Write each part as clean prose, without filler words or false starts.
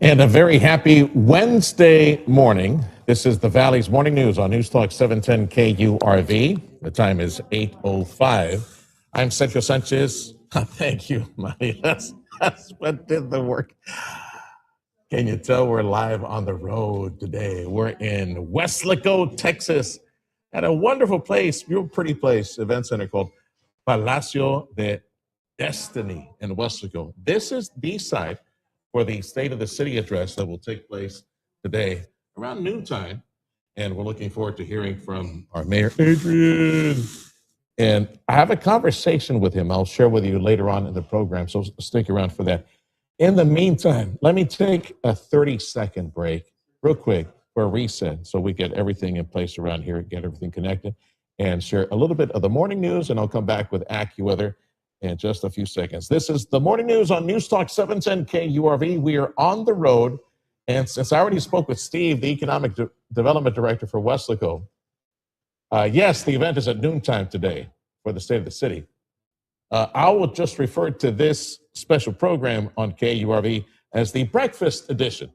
And a very happy Wednesday morning. This is the Valley's Morning News on News Talk 710 KURV. The time is 8:05. I'm Sergio Sanchez. Thank you, Maria. That's what did the work. Can you tell we're live on the road today? We're in Weslaco, Texas, at a wonderful place, real pretty place, event center called Palacio de Destiny in Weslaco. This is the site for the State of the City address that will take place today around noontime. And we're looking forward to hearing from our mayor, Adrian. And I have a conversation with him I'll share with you later on in the program, so stick around for that. In the meantime, let me take a 30-second break real quick for a reset so we get everything in place around here, get everything connected, and share a little bit of the morning news, and I'll come back with AccuWeather in just a few seconds. This is the morning news on News Talk 710 KURV. We are on the road, and since I already spoke with Steve, the Economic Development Director for Weslaco, yes, the event is at noontime today for the State of the City. I will just refer to this special program on KURV as the breakfast edition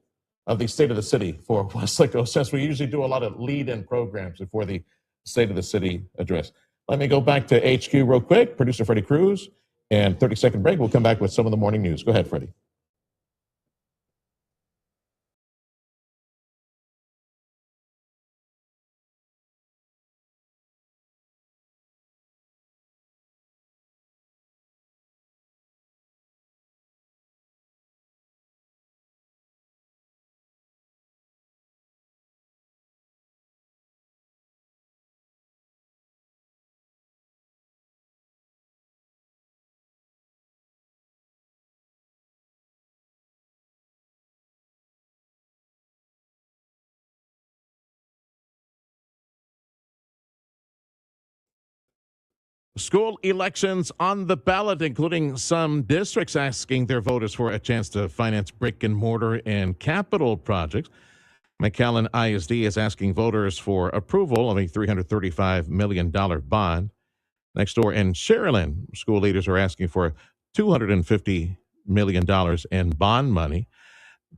of the State of the City for Weslaco, since we usually do a lot of lead-in programs before the State of the City address. Let me go back to HQ real quick. Producer Freddie Cruz, and 30-second break. We'll come back with some of the morning news. Go ahead, Freddie. School elections on the ballot, including some districts asking their voters for a chance to finance brick and mortar and capital projects. McAllen ISD is asking voters for approval of a $335 million bond. Next door in Sharyland, school leaders are asking for $250 million in bond money.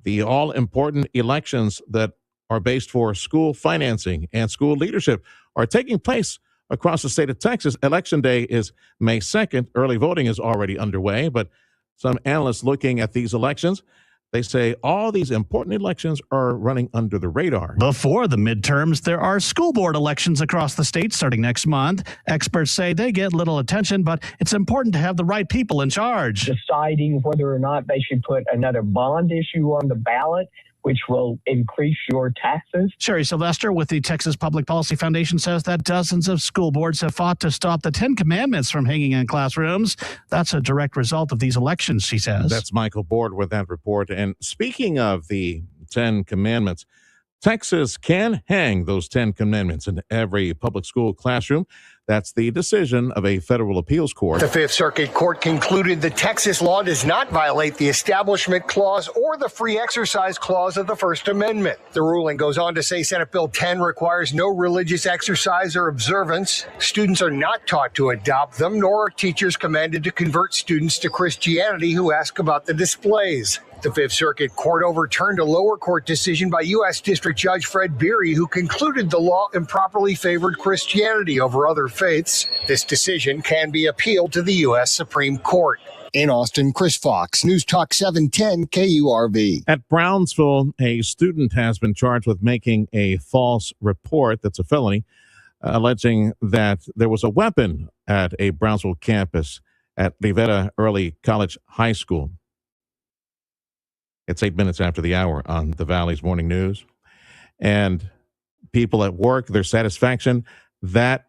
The all-important elections that are based for school financing and school leadership are taking place across the state of Texas. Election day is May 2nd. Early voting is already underway, but some analysts looking at these elections, they say all these important elections are running under the radar. Before the midterms, there are school board elections across the state starting next month. Experts say they get little attention, but it's important to have the right people in charge. Deciding whether or not they should put another bond issue on the ballot, which will increase your taxes. Sherry Sylvester with the Texas Public Policy Foundation says that dozens of school boards have fought to stop the 10 Commandments from hanging in classrooms. That's a direct result of these elections, she says. That's Michael Board with that report. And speaking of the 10 Commandments, Texas can hang those 10 Commandments in every public school classroom. That's the decision of a federal appeals court. The Fifth Circuit Court concluded the Texas law does not violate the Establishment Clause or the Free Exercise Clause of the First Amendment. The ruling goes on to say Senate Bill 10 requires no religious exercise or observance. Students are not taught to adopt them, nor are teachers commanded to convert students to Christianity who ask about the displays. The Fifth Circuit Court overturned a lower court decision by U.S. District Judge Fred Beery, who concluded the law improperly favored Christianity over other faiths. This decision can be appealed to the U.S. Supreme Court. In Austin, Chris Fox, News Talk 710 KURV. At Brownsville, a student has been charged with making a false report, that's a felony, alleging that there was a weapon at a Brownsville campus at Rivera Early College High School. It's 8 minutes after the hour on the Valley's Morning News. And people at work, their satisfaction, that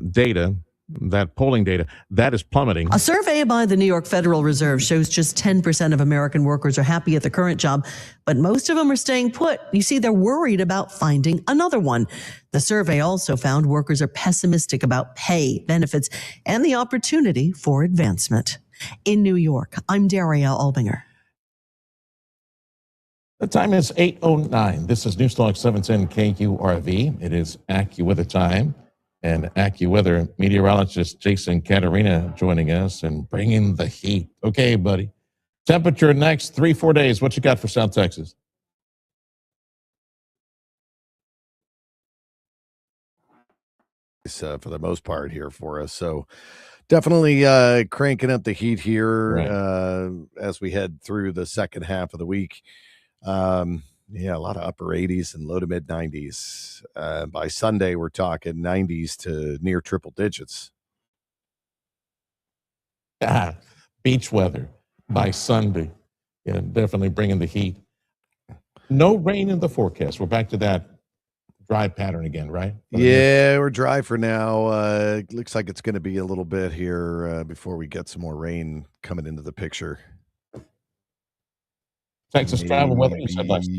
data, that polling data, that is plummeting. A survey by the New York Federal Reserve shows just 10% of American workers are happy at the current job, but most of them are staying put. You see, they're worried about finding another one. The survey also found workers are pessimistic about pay, benefits, and the opportunity for advancement. In New York, I'm Daria Albinger. The time is 8:09. This is News Talk 710 KURV. It is AccuWeather time. And AccuWeather meteorologist Jason Caterina joining us and bringing the heat. Okay, buddy. Temperature next 3-4 days. What you got for South Texas? For the most part here for us. So definitely cranking up the heat here Right. as we head through the second half of the week. Yeah, a lot of upper 80s and low to mid 90s. By Sunday, we're talking 90s to near triple digits. Beach weather by Sunday. Yeah, definitely bringing the heat. No rain in the forecast. We're back to that dry pattern again, right? Yeah, we're dry for now. Looks like it's going to be a little bit here before we get some more rain coming into the picture. Texas travel weather, you said last.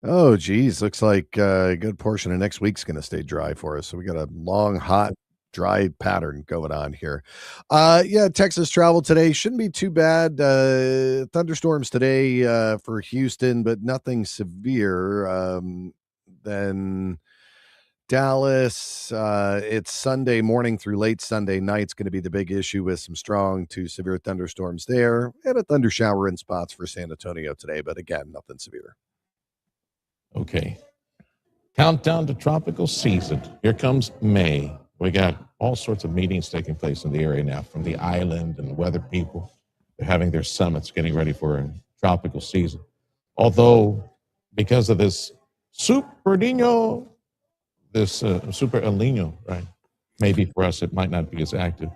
Oh, geez. Looks like a good portion of next week's going to stay dry for us. So we got a long, hot, dry pattern going on here. Yeah, Texas travel today shouldn't be too bad. Thunderstorms today for Houston, but nothing severe. Then Dallas, it's Sunday morning through late Sunday night. It's going to be the big issue with some strong to severe thunderstorms there and a thunder shower in spots for San Antonio today. But again, nothing severe. Okay. Countdown to tropical season. Here comes May. We got all sorts of meetings taking place in the area now, from the island and weather people. They're having their summits, getting ready for a tropical season. Although, because of this Super Nino, this Super El Nino, right? Maybe for us, it might not be as active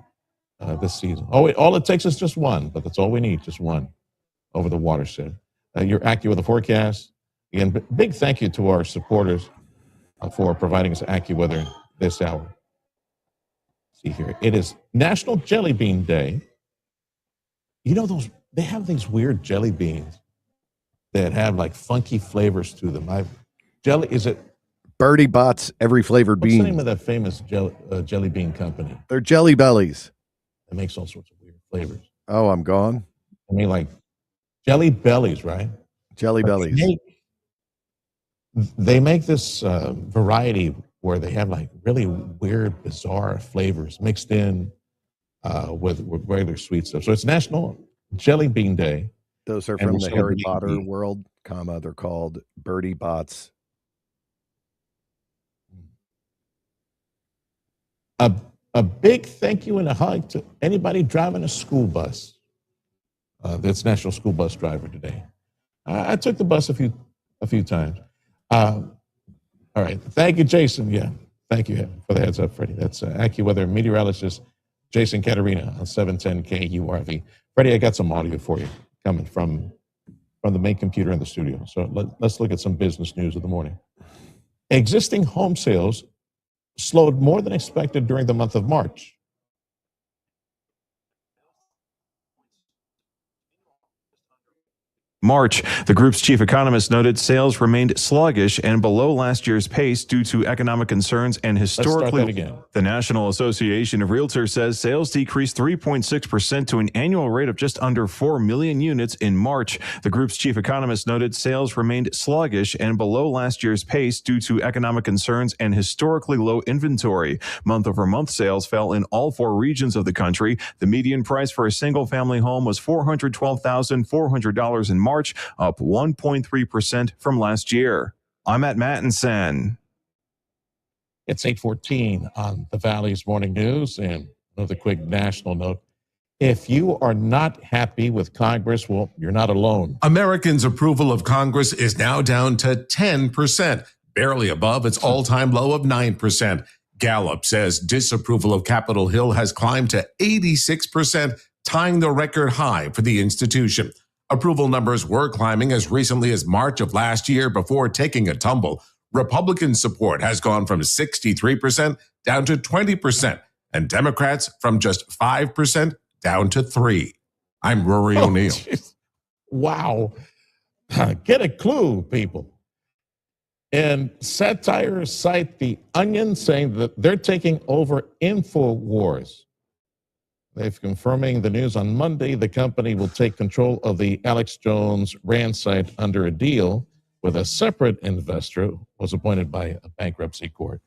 this season. Oh, all it takes is just one, but that's all we need, just one over the watershed. You're AccuWeather forecast. Again, big thank you to our supporters for providing us AccuWeather this hour. See here, it is National Jelly Bean Day. You know those, they have these weird jelly beans that have like funky flavors to them. Is it Birdie Bots every flavored what's bean? the name of that famous jelly bean company? They're Jelly Bellies. It makes all sorts of weird flavors. Oh, I'm gone. I mean, like Jelly Bellies, right? Jelly Bellies. They make this variety where they have like really weird, bizarre flavors mixed in with regular sweet stuff. So it's National Jelly Bean Day. Those are from the Harry Potter world, they're called Birdie Bots. A big thank you and a hug to anybody driving a school bus. That's National School Bus Driver Today. I took the bus a few times. All right. Thank you, Jason. Yeah. Thank you for the heads up, Freddie. That's AccuWeather meteorologist Jason Caterina on 710 KURV. Freddie, I got some audio for you coming from the main computer in the studio. So let's look at some business news of the morning. Existing home sales slowed more than expected during the month of March. March, the group's chief economist noted sales remained sluggish and below last year's pace due to economic concerns and historically. Let's start that again. The National Association of Realtors says sales decreased 3.6% to an annual rate of just under 4 million units in March. The group's chief economist noted sales remained sluggish and below last year's pace due to economic concerns and historically low inventory. Month-over-month sales fell in all 4 regions of the country. The median price for a single-family home was $412,400 in March, up 1.3% from last year. I'm at Mattinson. It's 8:14 on the Valley's Morning News. And another quick national note. If you are not happy with Congress, well, you're not alone. Americans' approval of Congress is now down to 10%, barely above its all-time low of 9%. Gallup says disapproval of Capitol Hill has climbed to 86%, tying the record high for the institution. Approval numbers were climbing as recently as March of last year before taking a tumble. Republican support has gone from 63% down to 20%, and Democrats from just 5% down to 3%. I'm Rory O'Neill. Geez. Wow. Get a clue, people. And satire cite The Onion saying that they're taking over InfoWars. They're confirming the news on Monday. The company will take control of the Alex Jones Rand site under a deal with a separate investor who was appointed by a bankruptcy court.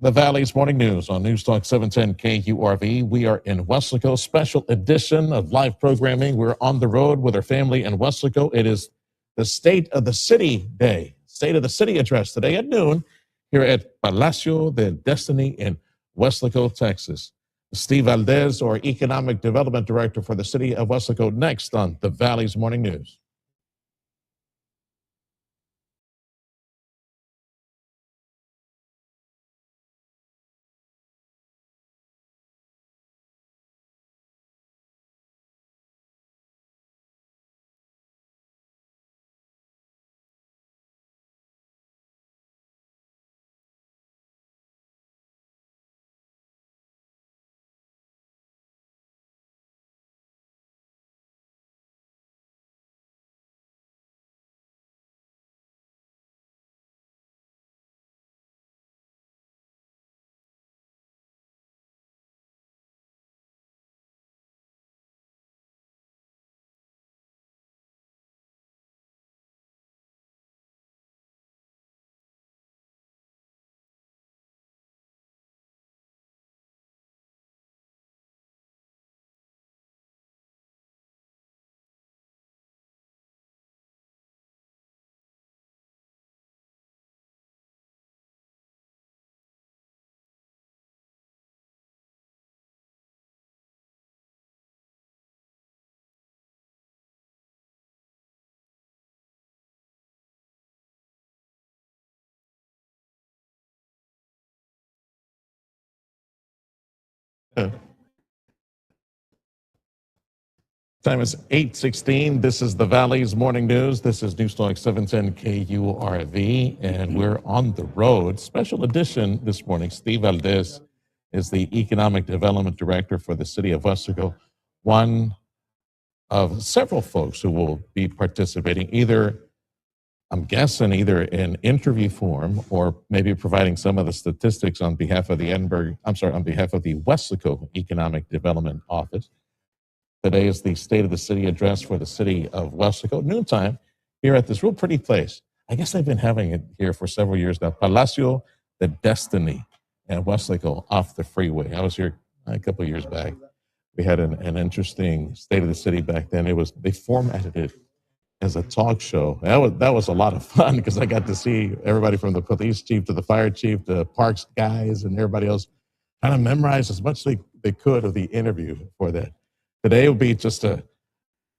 The Valley's Morning News on News Talk 710 KURV. We are in Weslaco, special edition of live programming. We're on the road with our family in Weslaco. It is the State of the City Day, State of the City address today at noon here at Palacio de Destiny in Weslaco, Texas. Steve Valdez, our Economic Development Director for the City of Weslaco, next on the Valley's Morning News. Time is 8:16. This is the Valley's Morning News. This is News Talk 710 KURV, and we're on the road. Special edition this morning. Steve Valdez is the Economic Development Director for the City of Weslaco, one of several folks who will be participating, either, I'm guessing, either in interview form or maybe providing some of the statistics on behalf of the on behalf of the Weslaco Economic Development Office. Today is the State of the City address for the City of Weslaco, noontime, here at this real pretty place. I guess I've been having it here for several years now, Palacio de Destiny in Weslaco off the freeway. I was here a couple of years back. We had an interesting State of the City back then. They formatted it as a talk show. That was a lot of fun because I got to see everybody from the police chief to the fire chief, the parks guys, and everybody else kind of memorize as much as they could of the interview for that. Today will be just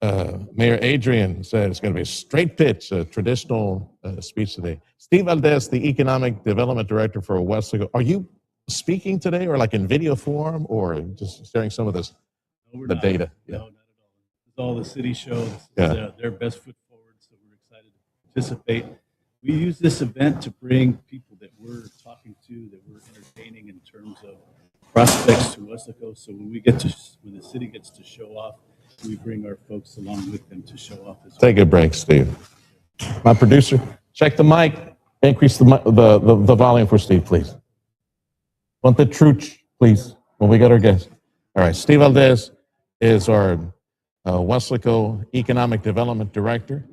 Mayor Adrian said it's going to be a straight pitch, a traditional speech today. Steve Valdez, the Economic Development Director for Weslaco. Are you speaking today or like in video form or just sharing some of this, the data? No, not at all. It's all the city show. This is their best foot forward, so we're excited to participate. We use this event to bring people that we're talking to, that we're entertaining in terms of prospects to Weslaco. So when the city gets to show off, we bring our folks along with them to show off as well. Take a break, Steve. My producer, check the mic. Increase the volume for Steve, please. Want the truth, please, when we got our guest. All right, Steve Valdez is our Weslaco Economic Development Director.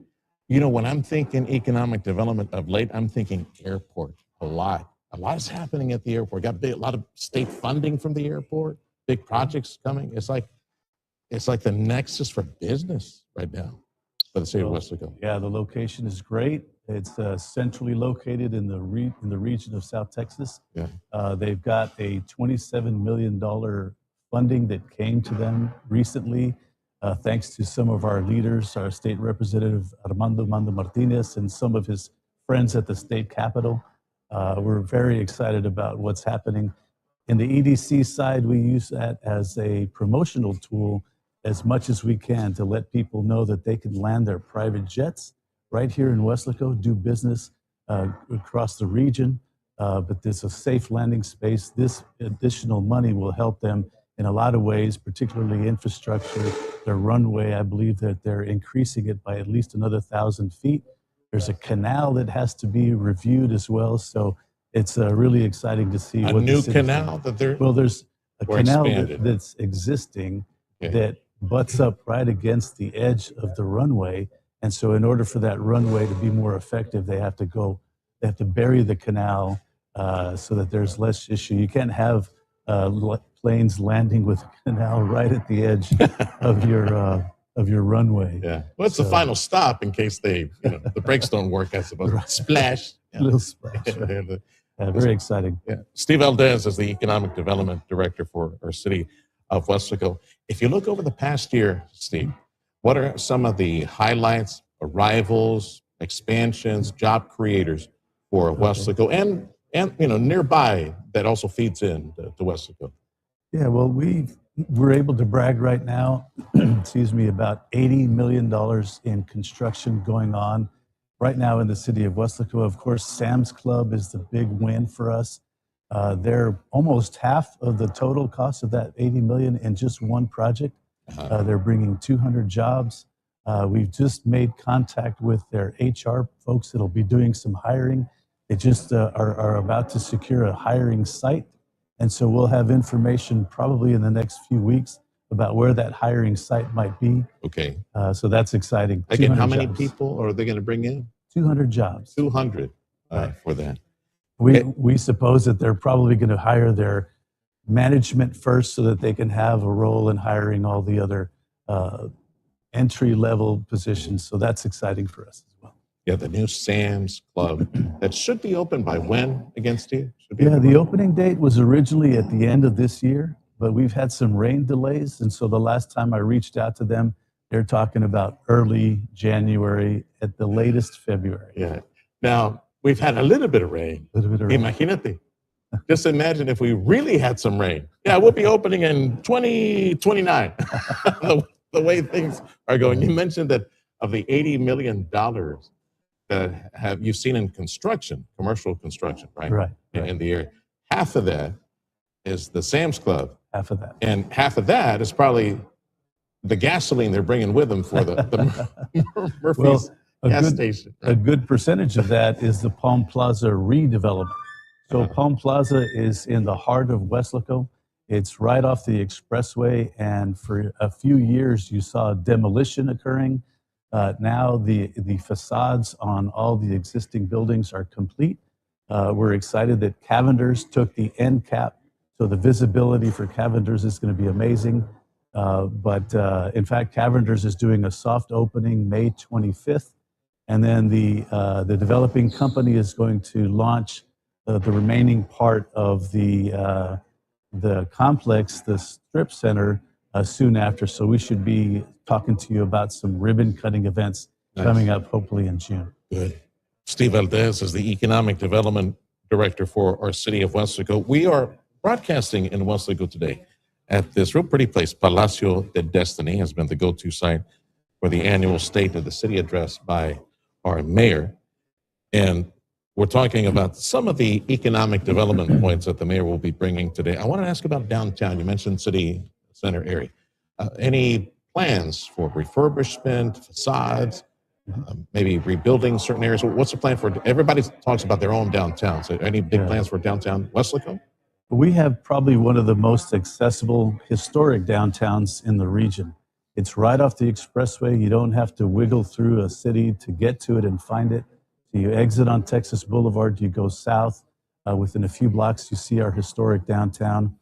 You know, when I'm thinking economic development of late, I'm thinking airport a lot. A lot is happening at the airport. Got a lot of state funding from the airport, big projects coming. It's like the nexus for business right now for the city of Weslaco. Yeah, the location is great. It's centrally located in the region of South Texas. Yeah. They've got a $27 million funding that came to them recently, thanks to some of our leaders, our state representative Armando Martinez and some of his friends at the state capitol. We're very excited about what's happening. In the EDC side, we use that as a promotional tool as much as we can to let people know that they can land their private jets right here in Weslaco, do business across the region, but there's a safe landing space. This additional money will help them in a lot of ways, particularly infrastructure, their runway. I believe that they're increasing it by at least another 1,000 feet. There's a canal that has to be reviewed as well. So it's really exciting to see A what new the canal that they're well, there's a canal expanded. that's existing Okay. that butts up right against the edge of the runway. And so in order for that runway to be more effective, they have to bury the canal so that there's less issue. You can't have planes landing with a canal right at the edge of your runway. Yeah. Well, it's the final stop in case the brakes don't work, I suppose. Right. Splash. Yeah. Little splash. Right. Very exciting. Yeah. Steve Valdez is the Economic Development Director for our city of Weslaco. If you look over the past year, Steve, what are some of the highlights, arrivals, expansions, job creators for Weslaco and nearby that also feeds in to Weslaco? Yeah, well, we're able to brag right now, excuse me, about $80 million in construction going on right now in the city of Weslaco. Of course, Sam's Club is the big win for us. They're almost half of the total cost of that $80 million in just one project. They're bringing 200 jobs. We've just made contact with their HR folks that'll be doing some hiring. They just are about to secure a hiring site. And so we'll have information probably in the next few weeks about where that hiring site might be. Okay. So that's exciting. Again, how many people are they going to bring in? 200 jobs. 200 for that. We suppose that they're probably going to hire their management first so that they can have a role in hiring all the other entry-level positions. So that's exciting for us as well. Yeah, the new Sam's Club that should be open by when again, Steve? Yeah, the opening date was originally at the end of this year, but we've had some rain delays. And so the last time I reached out to them, they're talking about early January, at the latest February. Yeah. Now, we've had a little bit of rain. A little bit of rain. Imagínate. Just imagine if we really had some rain. Yeah, we'll be opening in 2029. The way things are going. You mentioned that of the $80 million that you've seen in construction, commercial construction, right? Right. In the area. Half of that is the Sam's Club. Half of that. And half of that is probably the gasoline they're bringing with them for the Murphy's gas station. Right? A good percentage of that is the Palm Plaza redevelopment. So Palm Plaza is in the heart of Weslaco. It's right off the expressway, and for a few years you saw demolition occurring. Now the facades on all the existing buildings are complete. We're excited that Cavender's took the end cap, so the visibility for Cavender's is going to be amazing. But in fact, Cavender's is doing a soft opening May 25th, and then the developing company is going to launch the remaining part of the complex, the strip center, soon after. So we should be talking to you about some ribbon cutting events coming up hopefully in June. Good. Steve Valdez is the Economic Development Director for our city of Weslaco. We are broadcasting in Weslaco today at this real pretty place. Palacio de Destiny has been the go-to site for the annual State of the City address by our mayor. And we're talking about some of the economic development points that the mayor will be bringing today. I want to ask about downtown. You mentioned city center area. Any plans for refurbishment, facades, maybe rebuilding certain areas? What's the plan for? Everybody talks about their own downtown. So any big plans for downtown Weslaco? We have probably one of the most accessible historic downtowns in the region. It's right off the expressway. You don't have to wiggle through a city to get to it and find it. So you exit on Texas Boulevard, you go south. Within a few blocks, you see our historic downtown.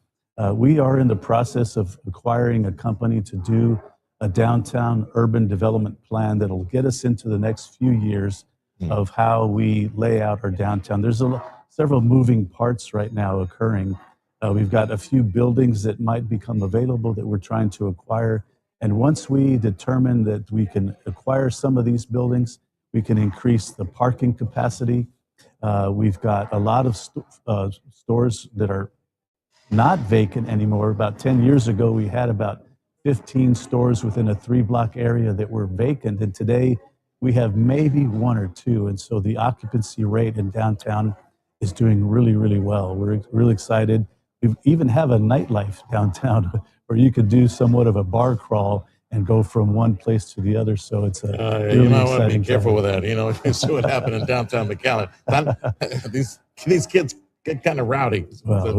We are in the process of acquiring a company to do a downtown urban development plan that'll get us into the next few years of how we lay out our downtown. There's several moving parts right now occurring. We've got a few buildings that might become available that we're trying to acquire. And once we determine that we can acquire some of these buildings, we can increase the parking capacity. We've got a lot of stores that are not vacant anymore. About 10 years ago, we had about 15 stores within a 3-block area that were vacant. And today we have maybe 1 or 2. And so the occupancy rate in downtown is doing really, really well. We're really excited. We even have a nightlife downtown where you could do somewhat of a bar crawl and go from one place to the other. So it's a really you know, I want to exciting be careful time. with that. You know, you see what happened in downtown McAllen. These kids get kind of rowdy. Well,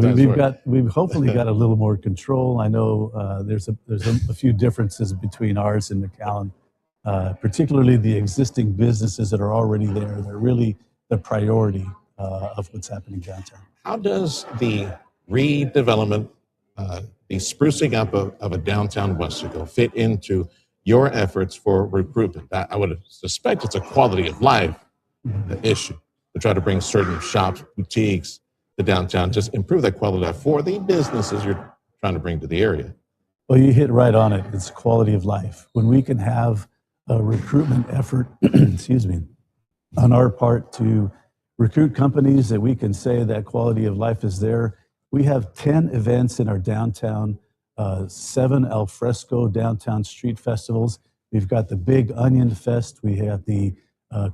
we've hopefully got a little more control. I know there's a few differences between ours and McAllen, particularly the existing businesses that are already there. They're really the priority. of what's happening downtown. How does the redevelopment, the sprucing up of a downtown Weslaco fit into your efforts for recruitment? I would suspect it's a quality of life issue to try to bring certain shops, boutiques to downtown, just improve that quality of life for the businesses you're trying to bring to the area. Well, you hit right on it. It's quality of life. When we can have a recruitment effort, excuse me, on our part to recruit companies that we can say that quality of life is there. We have 10 events in our downtown, 7 al fresco downtown street festivals. We've got the Big Onion Fest. We have the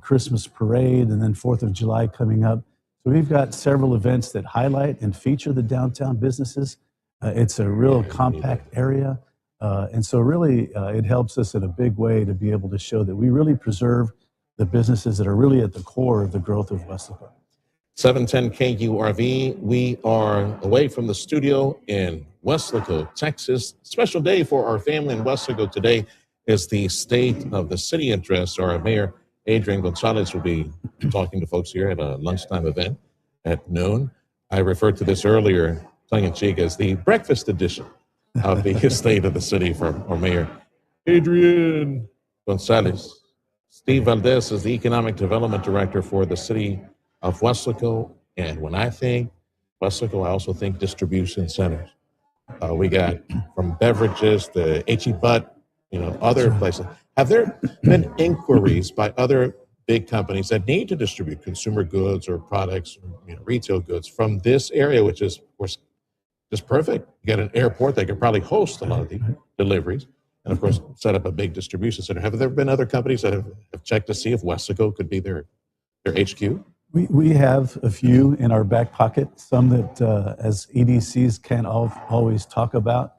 Christmas parade, and then 4th of July coming up. So we've got several events that highlight and feature the downtown businesses. It's a real compact area. And so really it helps us in a big way to be able to show that we really preserve the businesses that are really at the core of the growth of Weslaco. 710 KURV. We are away from the studio in Weslaco, Texas. Special day for our family in Weslaco. Today is the State of the City address. Our Mayor Adrian Gonzalez will be talking to folks here at a lunchtime event at noon. I referred to this earlier, tongue-in-cheek, as the breakfast edition of the State of the City for our Mayor Adrian Gonzalez. Steve Valdez is the Economic Development Director for the City of Weslaco. And when I think Weslaco, I also think distribution centers. We got from beverages to H.E. Butt, other places. Have there been inquiries by other big companies that need to distribute consumer goods or products, or, retail goods from this area, which is, of course, just perfect? You got an airport that can probably host a lot of the deliveries, and of course, set up a big distribution center. Have there been other companies that have checked to see if Weslaco could be their HQ? We have a few in our back pocket, some that as EDCs can't always talk about.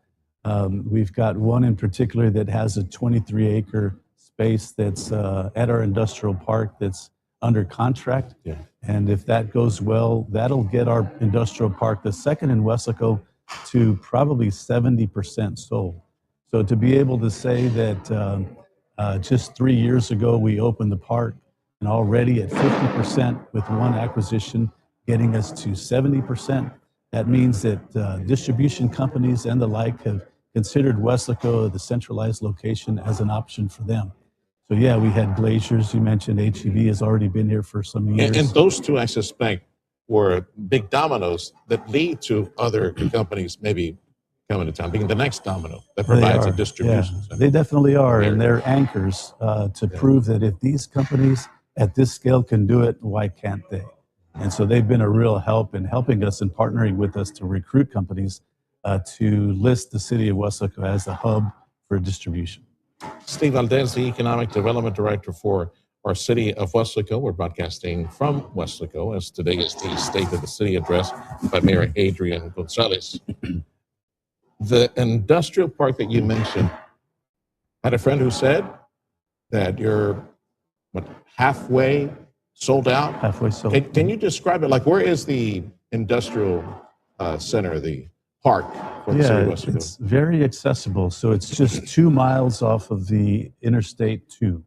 We've got one in particular that has a 23-acre space that's at our industrial park that's under contract. Yeah. And if that goes well, that'll get our industrial park, the second in Weslaco, to probably 70% sold. So to be able to say that just 3 years ago we opened the park, and already at 50% with one acquisition, getting us to 70%, that means that distribution companies and the like have considered Weslaco, the centralized location, as an option for them. So yeah, we had Glaciers, you mentioned H-E-B has already been here for some years. And those two, I suspect, were big dominoes that lead to other companies maybe coming to town, being the next domino that provides a distribution. Yeah, they definitely are, and they're anchors to prove that if these companies at this scale can do it, why can't they? And so they've been a real help in helping us and partnering with us to recruit companies to list the city of Weslaco as a hub for distribution. Steve Valdez, the Economic Development Director for our City of Weslaco. We're broadcasting from Weslaco, as today is the State of the City address by Mayor Adrian Gonzalez. The industrial park that you mentioned, I had a friend who said that you're halfway sold out? Halfway sold. Can you describe it? Like, where is the industrial center, the park for the city of Weslaco? It's very accessible. So it's just 2 miles off of the Interstate 2.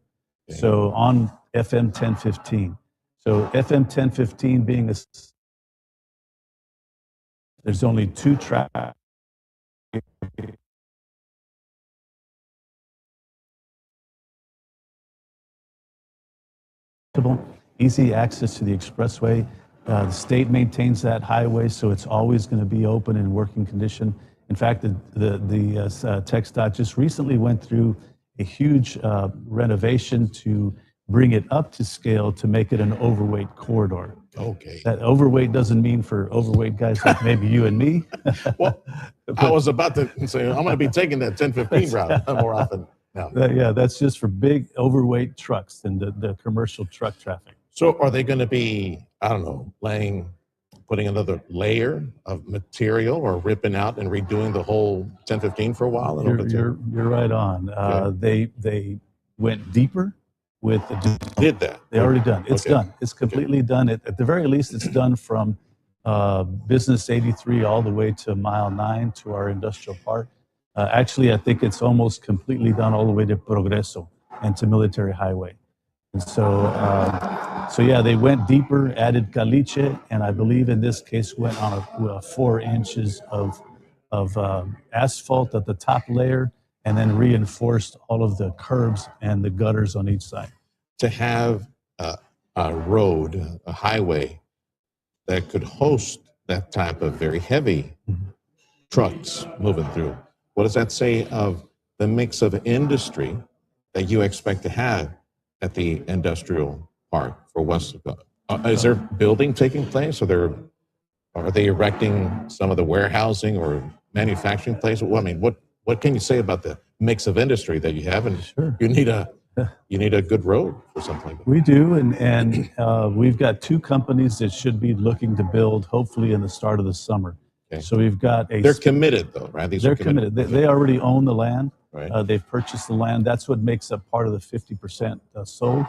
Okay. So on FM 1015. So FM 1015 being there's only 2 tracks. Easy access to the expressway. The state maintains that highway, so it's always going to be open and working condition. In fact, the TxDOT just recently went through a huge renovation to bring it up to scale to make it an overweight corridor. Okay. That overweight doesn't mean for overweight guys like maybe you and me. Well, I was about to say, I'm going to be taking that 1015 route more often now. Yeah, that's just for big overweight trucks and the commercial truck traffic. So are they going to be, I don't know, putting another layer of material or ripping out and redoing the whole 1015 for a while? You're right on. Okay. They went deeper with did that. They already done. It's Okay. done. It's completely done. At the very least, it's done from Business 83 all the way to Mile 9 to our industrial park. Actually, I think it's almost completely done all the way to Progreso and to Military Highway. And so So yeah, they went deeper, added caliche, and I believe in this case went on 4 inches of asphalt at the top layer, and then reinforced all of the curbs and the gutters on each side. To have a road, a highway that could host that type of very heavy trucks moving through, what does that say of the mix of industry that you expect to have at the industrial park for Weslaco? Is there building taking place? Are they erecting some of the warehousing or manufacturing place? Well, I mean, what can you say about the mix of industry that you have? And Sure. you need a good road for something like that. We do, and we've got 2 companies that should be looking to build, hopefully in the start of the summer. Okay. So we've got They're committed, though, right? They're committed. They already own the land. Right. They've purchased the land. That's what makes up part of the 50% sold.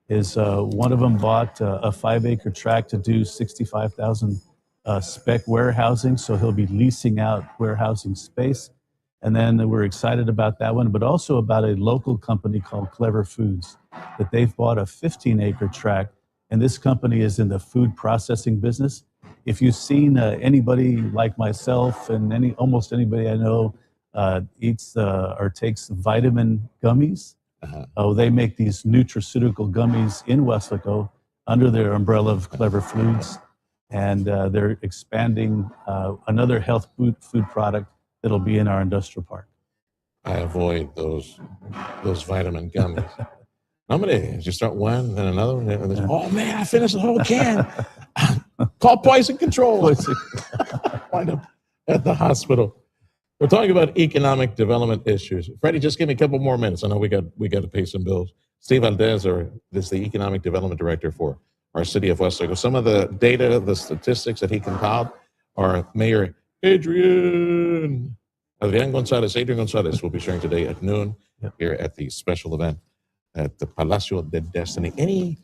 Is one of them bought a 5-acre tract to do 65,000 spec warehousing. So he'll be leasing out warehousing space. And then we're excited about that one, but also about a local company called Clever Foods, that they've bought a 15-acre tract. And this company is in the food processing business. If you've seen anybody like myself and almost anybody I know eats or takes vitamin gummies, they make these nutraceutical gummies in Weslaco under their umbrella of Clever Foods. And they're expanding another health food product that'll be in our industrial park. I avoid those vitamin gummies. I'm gonna just start one, then another one. Then, oh man, I finished the whole can. Call poison control. Wind up at the hospital. We're talking about economic development issues. Freddie, just give me a couple more minutes. I know we got to pay some bills. Steve Valdez is the economic development director for our city of Weslaco. Some of the data, the statistics that he compiled are Mayor Adrian Gonzalez will be sharing today at noon here at the special event at the Palacio de Destiny. Any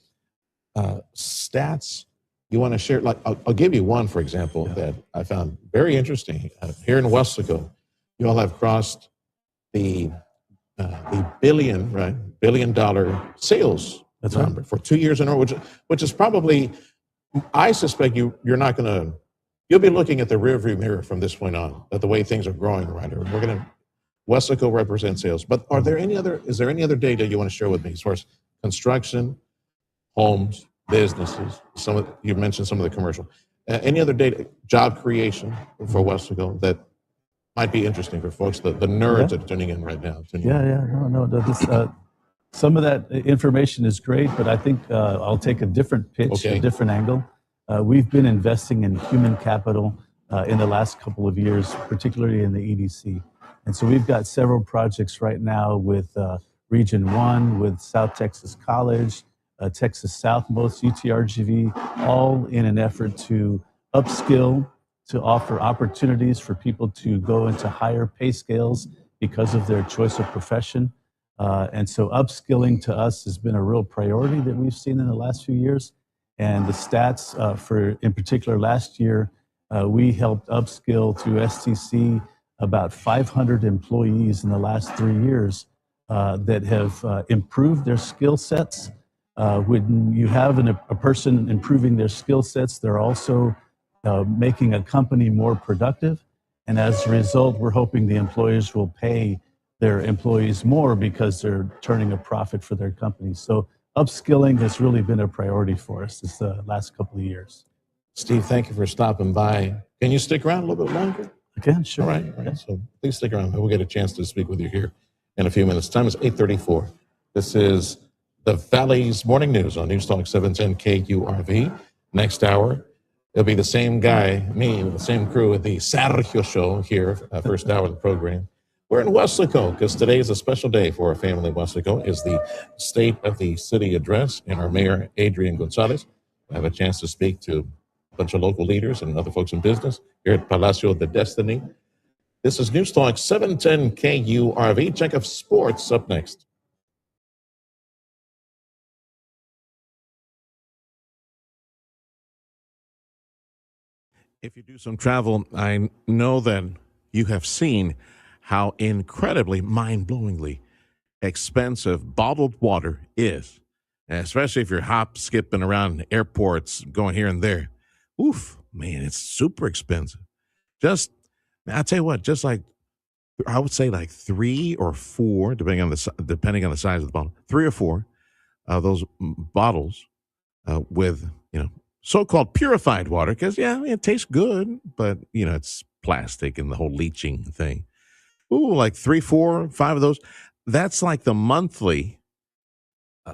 stats you want to share? Like, I'll give you one, for example, that I found very interesting. Here in Weslaco, you all have crossed the $1 billion sales number for 2 years in a row, which is probably, I suspect you're not going to. You'll be looking at the rearview mirror from this point on, at the way things are growing around here. We're going to, Weslaco represents sales. But is there any other data you want to share with me as far as construction, homes, businesses? You mentioned some of the commercial. Any other data, job creation for Weslaco that might be interesting for folks, the nerds that are tuning in right now? Some of that information is great, but I think I'll take a different pitch, a different angle. We've been investing in human capital in the last couple of years, particularly in the EDC. And so we've got several projects right now with Region 1, with South Texas College, Texas Southmost, UTRGV, all in an effort to upskill, to offer opportunities for people to go into higher pay scales because of their choice of profession. And so upskilling to us has been a real priority that we've seen in the last few years. And the stats in particular last year, we helped upskill through STC about 500 employees in the last 3 years that have improved their skill sets. When you have a person improving their skill sets, they're also making a company more productive. And as a result, we're hoping the employers will pay their employees more because they're turning a profit for their companies. So upskilling has really been a priority for us this last couple of years. Steve, thank you for stopping by. Can you stick around a little bit longer? I can, sure. All right. So please stick around. We'll get a chance to speak with you here in a few minutes. Time is 8:34. This is the Valley's Morning News on News Talk 710 KURV. Next hour, it'll be the same guy, me, with the same crew at the Sergio show here, first hour of the program. We're in Weslaco because today is a special day for our family in Weslaco. It's the State of the City address, and our mayor, Adrian Gonzalez, will have a chance to speak to a bunch of local leaders and other folks in business here at Palacio de Destiny. This is News Talk 710 KURV. Check out sports up next. If you do some travel, I know that you have seen how incredibly, mind-blowingly expensive bottled water is. And especially if you're hop skipping around airports, going here and there. Oof, man, it's super expensive. I'll tell you what, just like I would say like 3 or 4, depending on the size of the bottle, 3 or 4 of those bottles with so-called purified water, because it tastes good, but it's plastic and the whole leaching thing. Ooh, like 3, 4, 5 of those. That's like the monthly,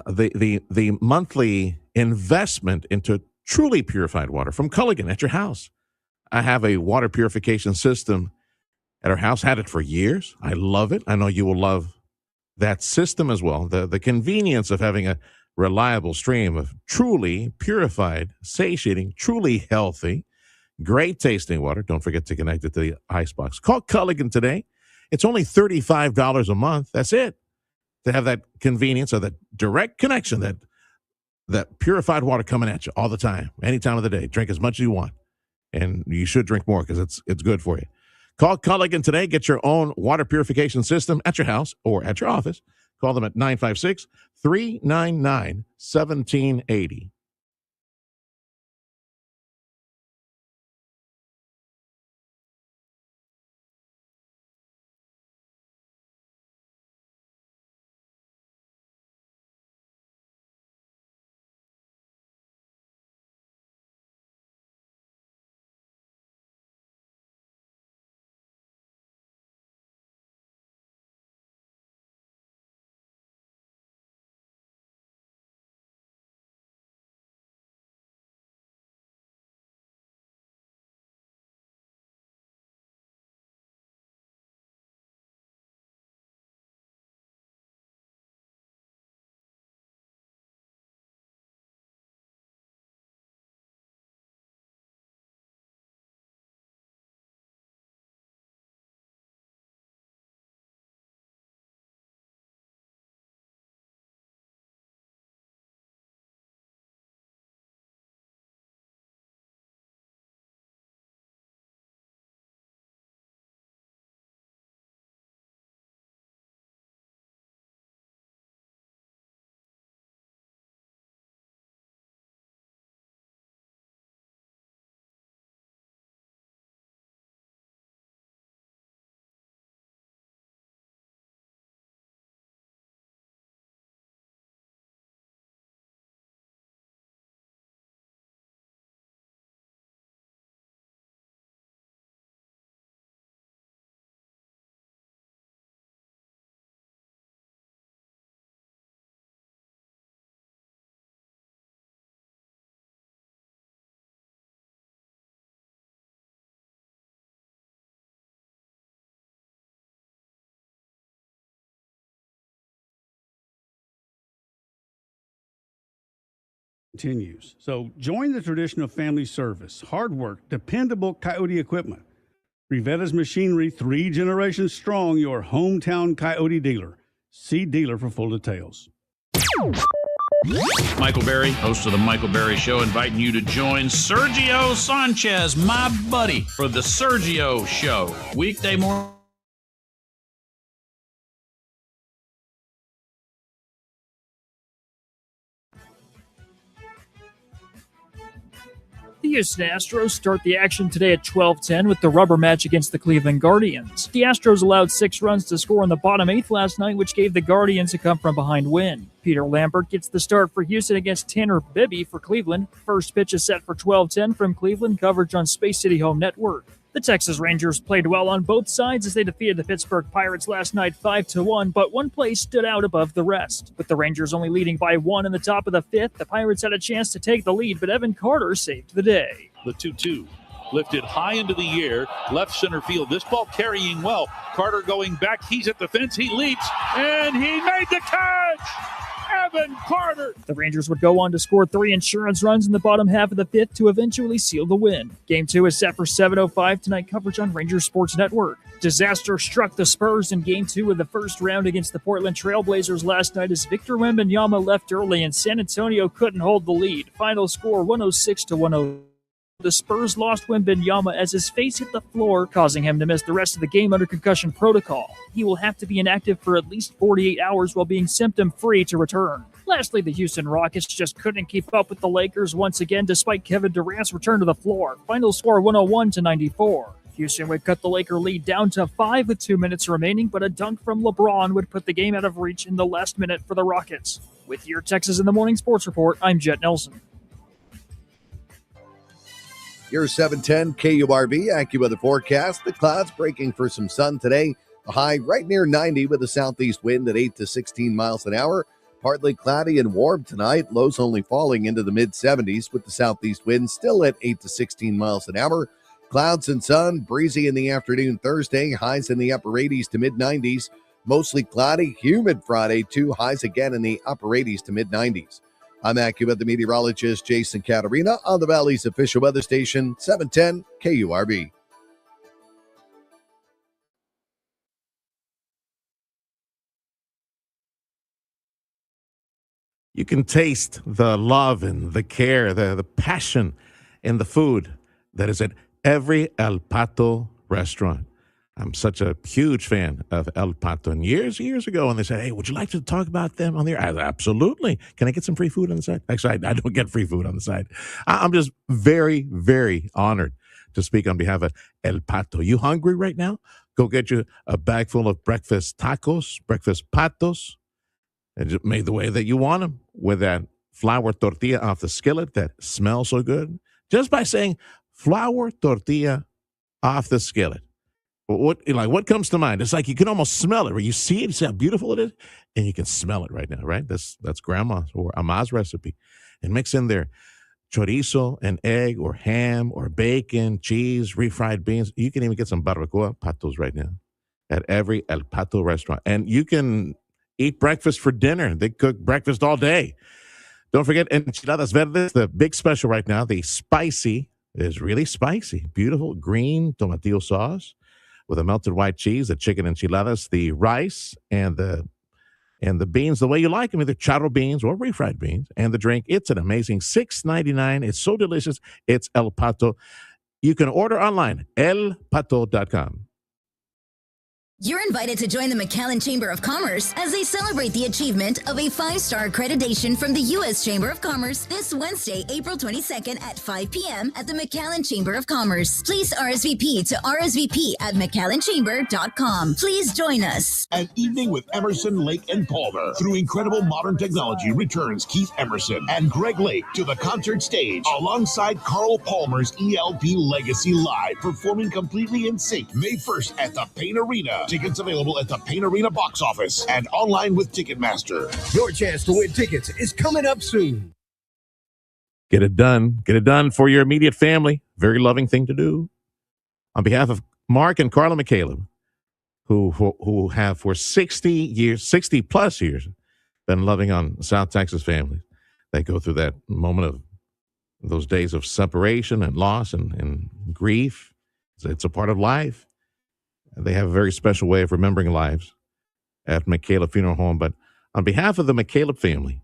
the monthly investment into truly purified water from Culligan at your house. I have a water purification system at our house. Had it for years. I love it. I know you will love that system as well. The convenience of having a reliable stream of truly purified, satiating, truly healthy, great tasting water. Don't forget to connect it to the icebox. Call Culligan today. It's only $35 a month. That's it. To have that convenience of that direct connection, that purified water coming at you all the time, any time of the day. Drink as much as you want. And you should drink more because it's good for you. Call Culligan today. Get your own water purification system at your house or at your office. Call them at 956-399-1780. Continues. So join the tradition of family service, hard work, dependable Coyote equipment. Rivetta's Machinery, 3 generations strong, your hometown Coyote dealer. See dealer for full details. Michael Berry, host of The Michael Berry Show, inviting you to join Sergio Sanchez, my buddy, for The Sergio Show. Weekday morning. The Houston Astros start the action today at 12:10 with the rubber match against the Cleveland Guardians. The Astros allowed 6 runs to score in the bottom 8th last night, which gave the Guardians a come-from-behind win. Peter Lambert gets the start for Houston against Tanner Bibby for Cleveland. First pitch is set for 12:10 from Cleveland, coverage on Space City Home Network. The Texas Rangers played well on both sides as they defeated the Pittsburgh Pirates last night 5-1, but one play stood out above the rest. With the Rangers only leading by 1 in the top of the 5th, the Pirates had a chance to take the lead, but Evan Carter saved the day. The 2-2 lifted high into the air, left center field. This ball carrying well. Carter going back. He's at the fence. He leaps, and he made the catch! Evan Carter! The Rangers would go on to score 3 insurance runs in the bottom half of the 5th to eventually seal the win. Game 2 is set for 7:05 tonight, coverage on Rangers Sports Network. Disaster struck the Spurs in Game 2 of the first round against the Portland Trailblazers last night as Victor Wembanyama left early and San Antonio couldn't hold the lead. Final score 106-102. The Spurs lost Wembanyama as his face hit the floor, causing him to miss the rest of the game under concussion protocol. He will have to be inactive for at least 48 hours while being symptom-free to return. Lastly, the Houston Rockets just couldn't keep up with the Lakers once again despite Kevin Durant's return to the floor. Final score 101-94. Houston would cut the Laker lead down to 5 with 2 minutes remaining, but a dunk from LeBron would put the game out of reach in the last minute for the Rockets. With your Texas in the Morning Sports Report, I'm Jet Nelson. Your 710 KURV, AccuWeather forecast. The clouds breaking for some sun today. A high right near 90 with a southeast wind at 8 to 16 miles an hour. Partly cloudy and warm tonight. Lows only falling into the mid-70s with the southeast wind still at 8 to 16 miles an hour. Clouds and sun, breezy in the afternoon Thursday. Highs in the upper 80s to mid-90s. Mostly cloudy, humid Friday too. Highs again in the upper 80s to mid-90s. I'm AccuWeather meteorologist Jason Caterina on the Valley's official weather station, 710 KURV. You can taste the love and the care, the passion in the food that is at every El Pato restaurant. I'm such a huge fan of El Pato. And years ago, when they said, hey, would you like to talk about them on the air? I said, absolutely. Can I get some free food on the side? Actually, I don't get free food on the side. I'm just very, very honored to speak on behalf of El Pato. You hungry right now? Go get you a bag full of breakfast tacos, breakfast patos, and just made the way that you want them with that flour tortilla off the skillet that smells so good. Just by saying flour tortilla off the skillet. What comes to mind? It's like you can almost smell it. Right? You see it, you see how beautiful it is, and you can smell it right now, right? That's grandma's or Ama's recipe. And mix in there chorizo and egg or ham or bacon, cheese, refried beans. You can even get some barbacoa patos right now at every El Pato restaurant. And you can eat breakfast for dinner. They cook breakfast all day. Don't forget enchiladas verdes, the big special right now. The spicy is really spicy. Beautiful green tomatillo sauce with a melted white cheese, the chicken enchiladas, the rice, and the beans the way you like them, either charro beans or refried beans, and the drink. It's an amazing $6.99. It's so delicious. It's El Pato. You can order online, elpato.com. You're invited to join the McAllen Chamber of Commerce as they celebrate the achievement of a 5-star accreditation from the U.S. Chamber of Commerce this Wednesday, April 22nd at 5 p.m. at the McAllen Chamber of Commerce. Please RSVP to rsvp@mcallenchamber.com. Please join us. An evening with Emerson, Lake, and Palmer. Through incredible modern technology returns Keith Emerson and Greg Lake to the concert stage alongside Carl Palmer's ELP Legacy Live, performing completely in sync May 1st at the Payne Arena. Tickets available at the Payne Arena box office and online with Ticketmaster. Your chance to win tickets is coming up soon. Get it done. Get it done for your immediate family. Very loving thing to do. On behalf of Mark and Carla McCaleb, who have for 60 plus years, been loving on South Texas families. They go through that moment of those days of separation and loss and grief. It's a part of life. They have a very special way of remembering lives at McCaleb Funeral Home. But on behalf of the McCaleb family,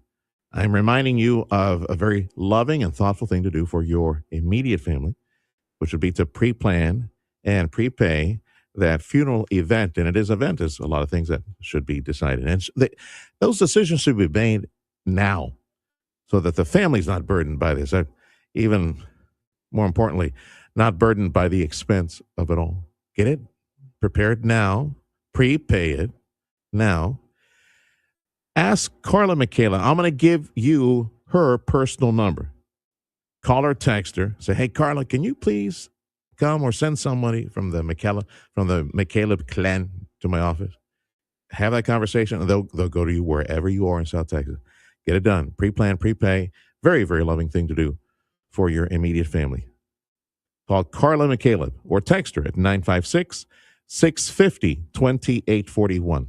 I'm reminding you of a very loving and thoughtful thing to do for your immediate family, which would be to pre-plan and prepay that funeral event. And it is an event. There's a lot of things that should be decided. And those decisions should be made now so that the family's not burdened by this. Even more importantly, not burdened by the expense of it all. Get it? Prepared now, prepay it now. Ask Carla McCaleb. I'm going to give you her personal number. Call her, text her. Say, hey, Carla, can you please come or send somebody from the McCaleb clan to my office? Have that conversation, and they'll go to you wherever you are in South Texas. Get it done. Pre-plan, prepay. Very, very loving thing to do for your immediate family. Call Carla McCaleb or text her at 956-650-2841.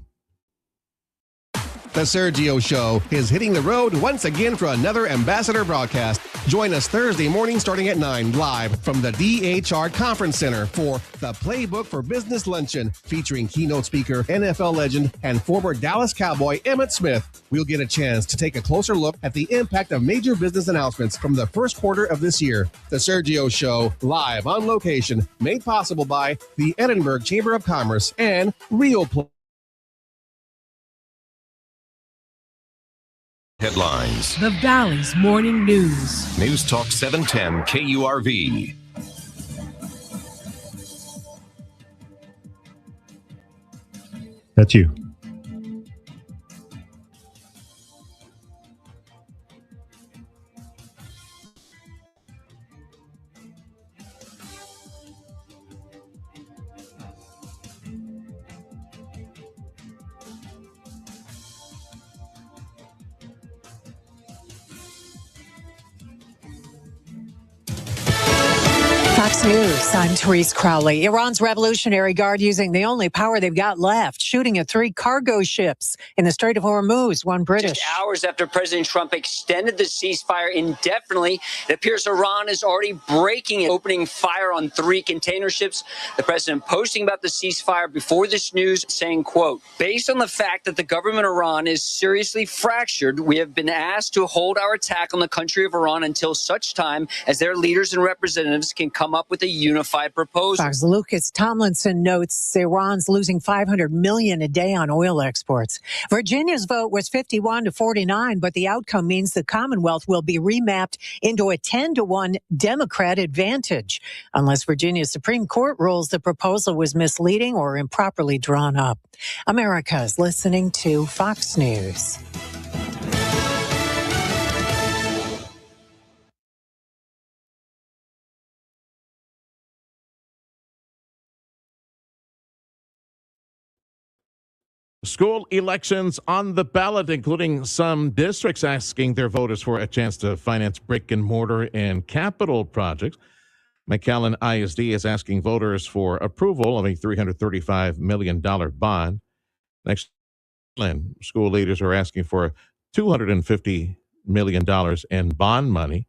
The Sergio Show is hitting the road once again for another ambassador broadcast. Join us Thursday morning starting at 9 live from the DHR Conference Center for the Playbook for Business Luncheon featuring keynote speaker, NFL legend, and former Dallas Cowboy Emmitt Smith. We'll get a chance to take a closer look at the impact of major business announcements from the first quarter of this year. The Sergio Show, live on location, made possible by the Edinburgh Chamber of Commerce and Real Play. Headlines. The Valley's Morning News. News Talk 710 KURV. That's you. Fox News, I'm Therese Crowley. Iran's Revolutionary Guard using the only power they've got left, shooting at 3 cargo ships in the Strait of Hormuz, one British. Just hours after President Trump extended the ceasefire indefinitely, it appears Iran is already breaking it, opening fire on 3 container ships. The president posting about the ceasefire before this news saying, quote, based on the fact that the government of Iran is seriously fractured, we have been asked to hold our attack on the country of Iran until such time as their leaders and representatives can come up with a unified proposal. Fox Lucas Tomlinson notes Iran's losing $500 million a day on oil exports. Virginia's vote was 51-49, but the outcome means the Commonwealth will be remapped into a 10-1 Democrat advantage, unless Virginia's Supreme Court rules the proposal was misleading or improperly drawn up. America's listening to Fox News. School elections on the ballot, including some districts asking their voters for a chance to finance brick and mortar and capital projects. McAllen ISD is asking voters for approval of a $335 million bond. Next, school leaders are asking for $250 million in bond money.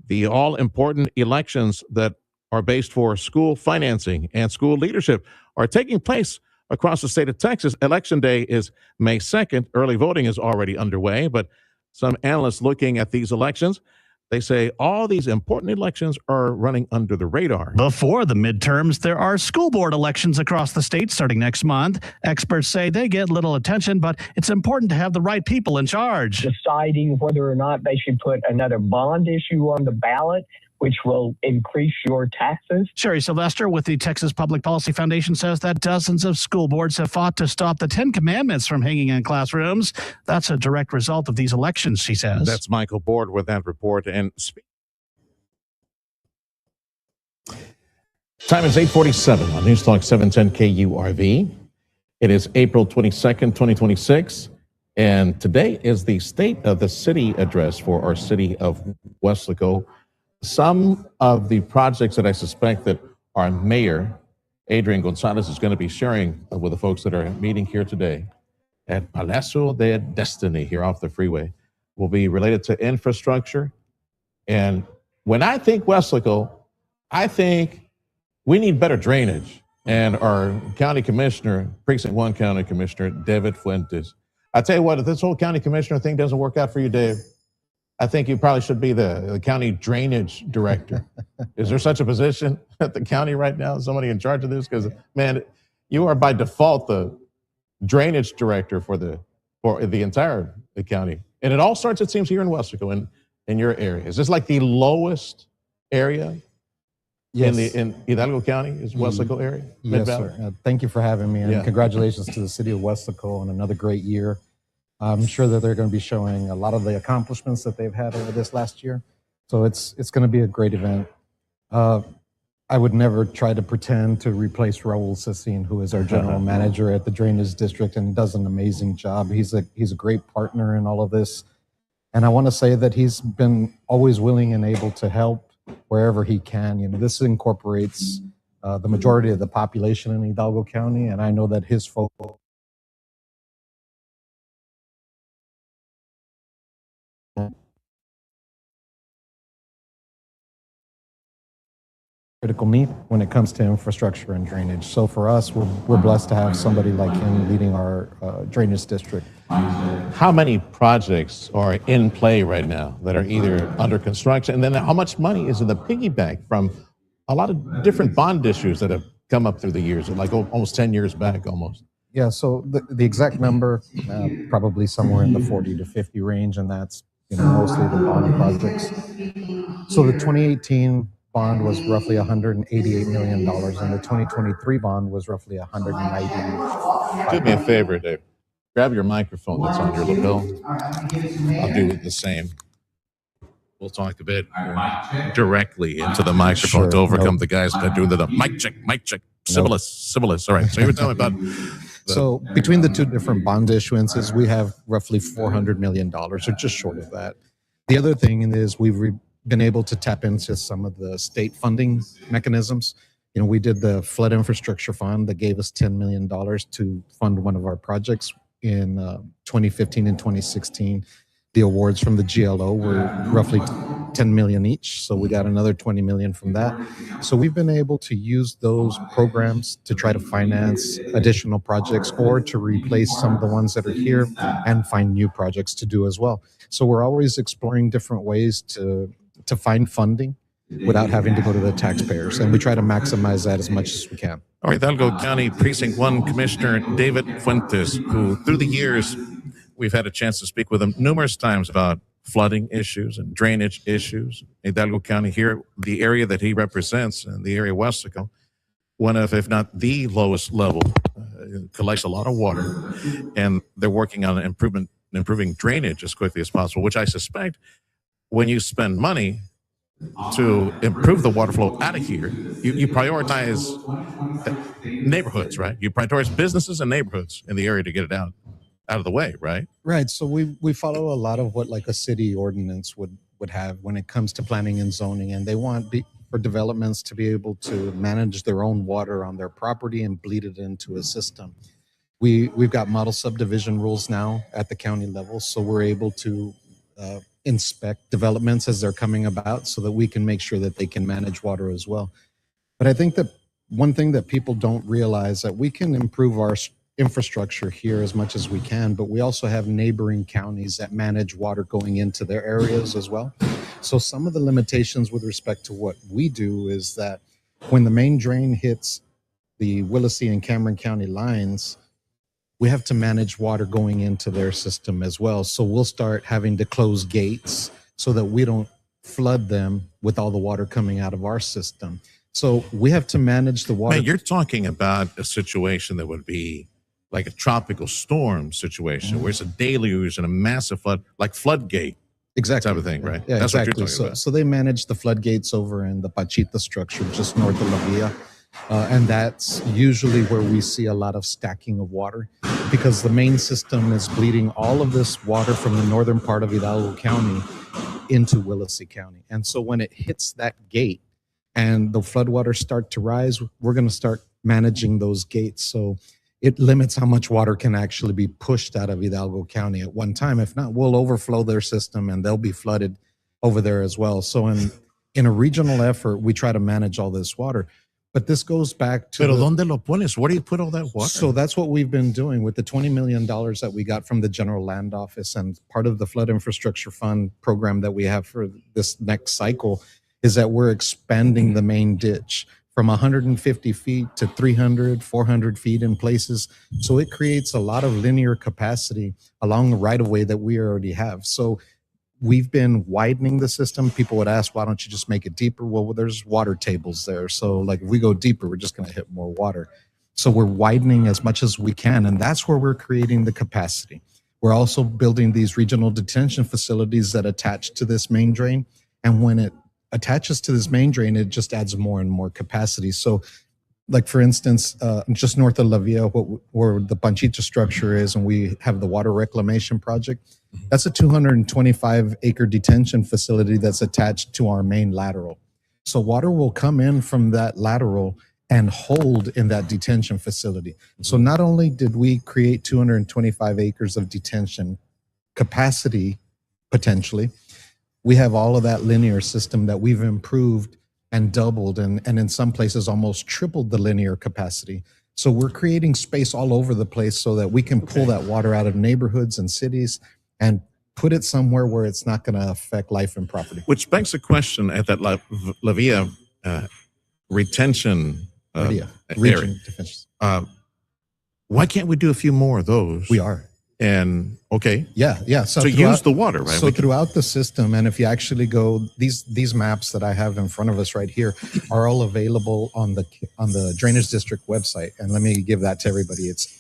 The all-important elections that are based for school financing and school leadership are taking place across the state of Texas. Election day is May 2nd. Early voting is already underway, but some analysts looking at these elections, they say all these important elections are running under the radar. Before the midterms, there are school board elections across the state starting next month. Experts say they get little attention, but it's important to have the right people in charge. Deciding whether or not they should put another bond issue on the ballot, which will increase your taxes. Sherry Sylvester with the Texas Public Policy Foundation says that dozens of school boards have fought to stop the 10 Commandments from hanging in classrooms. That's a direct result of these elections, she says. That's Michael Board with that report. And time is 8:47 on News Talk 710 KURV. It is April 22nd, 2026. And today is the State of the City address for our city of Weslaco. Some of the projects that I suspect that our mayor, Adrian Gonzalez, is going to be sharing with the folks that are meeting here today at Palacio de Destiny here off the freeway will be related to infrastructure. And when I think Weslaco, I think we need better drainage. And our county commissioner, Precinct 1 County Commissioner, David Fuentes. I tell you what, if this whole county commissioner thing doesn't work out for you, Dave, I think you probably should be the county drainage director. Is there such a position at the county right now? Somebody in charge of this? Because, man, you are by default the drainage director for the entire county. And it all starts, it seems, here in Weslaco, in your area. Is this like the lowest area in Hidalgo County, is Weslaco area? Yes, sir. Thank you for having me, and congratulations to the city of Weslaco on another great year. I'm sure that they're going to be showing a lot of the accomplishments that they've had over this last year. So it's going to be a great event. I would never try to pretend to replace Raul Cecine, who is our general manager at the Drainage District and does an amazing job. He's a great partner in all of this. And I want to say that he's been always willing and able to help wherever he can. You know, this incorporates the majority of the population in Hidalgo County, and I know that his focus critical need when it comes to infrastructure and drainage. So for us, we're blessed to have somebody like him leading our drainage district. How many projects are in play right now that are either under construction? And then how much money is in the piggy bank from a lot of different bond issues that have come up through the years, like almost 10 years back almost? Yeah, so the exact number, probably somewhere in the 40 to 50 range, and that's mostly the bond projects. So the 2018 bond was roughly $188 million, and the 2023 bond was roughly $190. Do me a favor, Dave. Grab your microphone that's on your lapel. I'll do the same. We'll talk a bit directly into the microphone to overcome the guys that do the mic check, Sibyllus. All right, so you were telling me about... So between the two different bond issuances, we have roughly $400 million, or just short of that. The other thing is we've been able to tap into some of the state funding mechanisms. We did the flood infrastructure fund that gave us $10 million to fund one of our projects in 2015 and 2016. The awards from the GLO were roughly 10 million each. So we got another 20 million from that. So we've been able to use those programs to try to finance additional projects or to replace some of the ones that are here and find new projects to do as well. So we're always exploring different ways to find funding without having to go to the taxpayers. And we try to maximize that as much as we can. All right, Hidalgo County Precinct 1 Commissioner David Fuentes, who through the years, we've had a chance to speak with him numerous times about flooding issues and drainage issues. Hidalgo County here, the area that he represents, and the area of Weslaco, one of, if not the lowest level, collects a lot of water, and they're working on improving drainage as quickly as possible, which I suspect when you spend money to improve the water flow out of here, you prioritize neighborhoods, right? You prioritize businesses and neighborhoods in the area to get it out of the way, right? Right. So we follow a lot of what like a city ordinance would have when it comes to planning and zoning, and they want for developments to be able to manage their own water on their property and bleed it into a system. We've got model subdivision rules now at the county level, so we're able to inspect developments as they're coming about so that we can make sure that they can manage water as well. But I think that one thing that people don't realize that we can improve our infrastructure here as much as we can, but we also have neighboring counties that manage water going into their areas as well. So some of the limitations with respect to what we do is that when the main drain hits the Willacy and Cameron County lines, we have to manage water going into their system as well. So we'll start having to close gates so that we don't flood them with all the water coming out of our system. So we have to manage the water. Man, you're talking about a situation that would be like a tropical storm situation where it's a deluge and a massive flood, like floodgate. Exactly. Type of thing, right? Yeah, That's exactly. what you're talking about. So they manage the floodgates over in the Pachita structure just north of La Villa. And that's usually where we see a lot of stacking of water because the main system is bleeding all of this water from the northern part of Hidalgo County into Willacy County. And so when it hits that gate and the floodwaters start to rise, we're going to start managing those gates. So it limits how much water can actually be pushed out of Hidalgo County at one time. If not, we'll overflow their system and they'll be flooded over there as well. So in a regional effort, we try to manage all this water. But this goes back to... Pero ¿dónde lo pones? Where do you put all that water? So that's what we've been doing with the $20 million that we got from the General Land Office, and part of the Flood Infrastructure Fund program that we have for this next cycle is that we're expanding the main ditch from 150 feet to 300, 400 feet in places. So it creates a lot of linear capacity along the right-of-way that we already have. So we've been widening the system. People would ask, why don't you just make it deeper? Well, there's water tables there. So like if we go deeper, we're just going to hit more water. So we're widening as much as we can. And that's where we're creating the capacity. We're also building these regional detention facilities that attach to this main drain. And when it attaches to this main drain, it just adds more and more capacity. So like for instance, just north of La Villa, where the Panchita structure is, and we have the water reclamation project, that's a 225-acre detention facility that's attached to our main lateral. So water will come in from that lateral and hold in that detention facility. So not only did we create 225 acres of detention capacity, potentially, we have all of that linear system that we've improved and doubled, and in some places almost tripled the linear capacity. So we're creating space all over the place so that we can pull that water out of neighborhoods and cities and put it somewhere where it's not going to affect life and property. Which begs the question at that La Villa retention area. Why can't we do a few more of those? We are. And okay. Yeah. So use the water, right? So throughout the system, and if you actually go, these maps that I have in front of us right here are all available on the Drainage District website. And let me give that to everybody. It's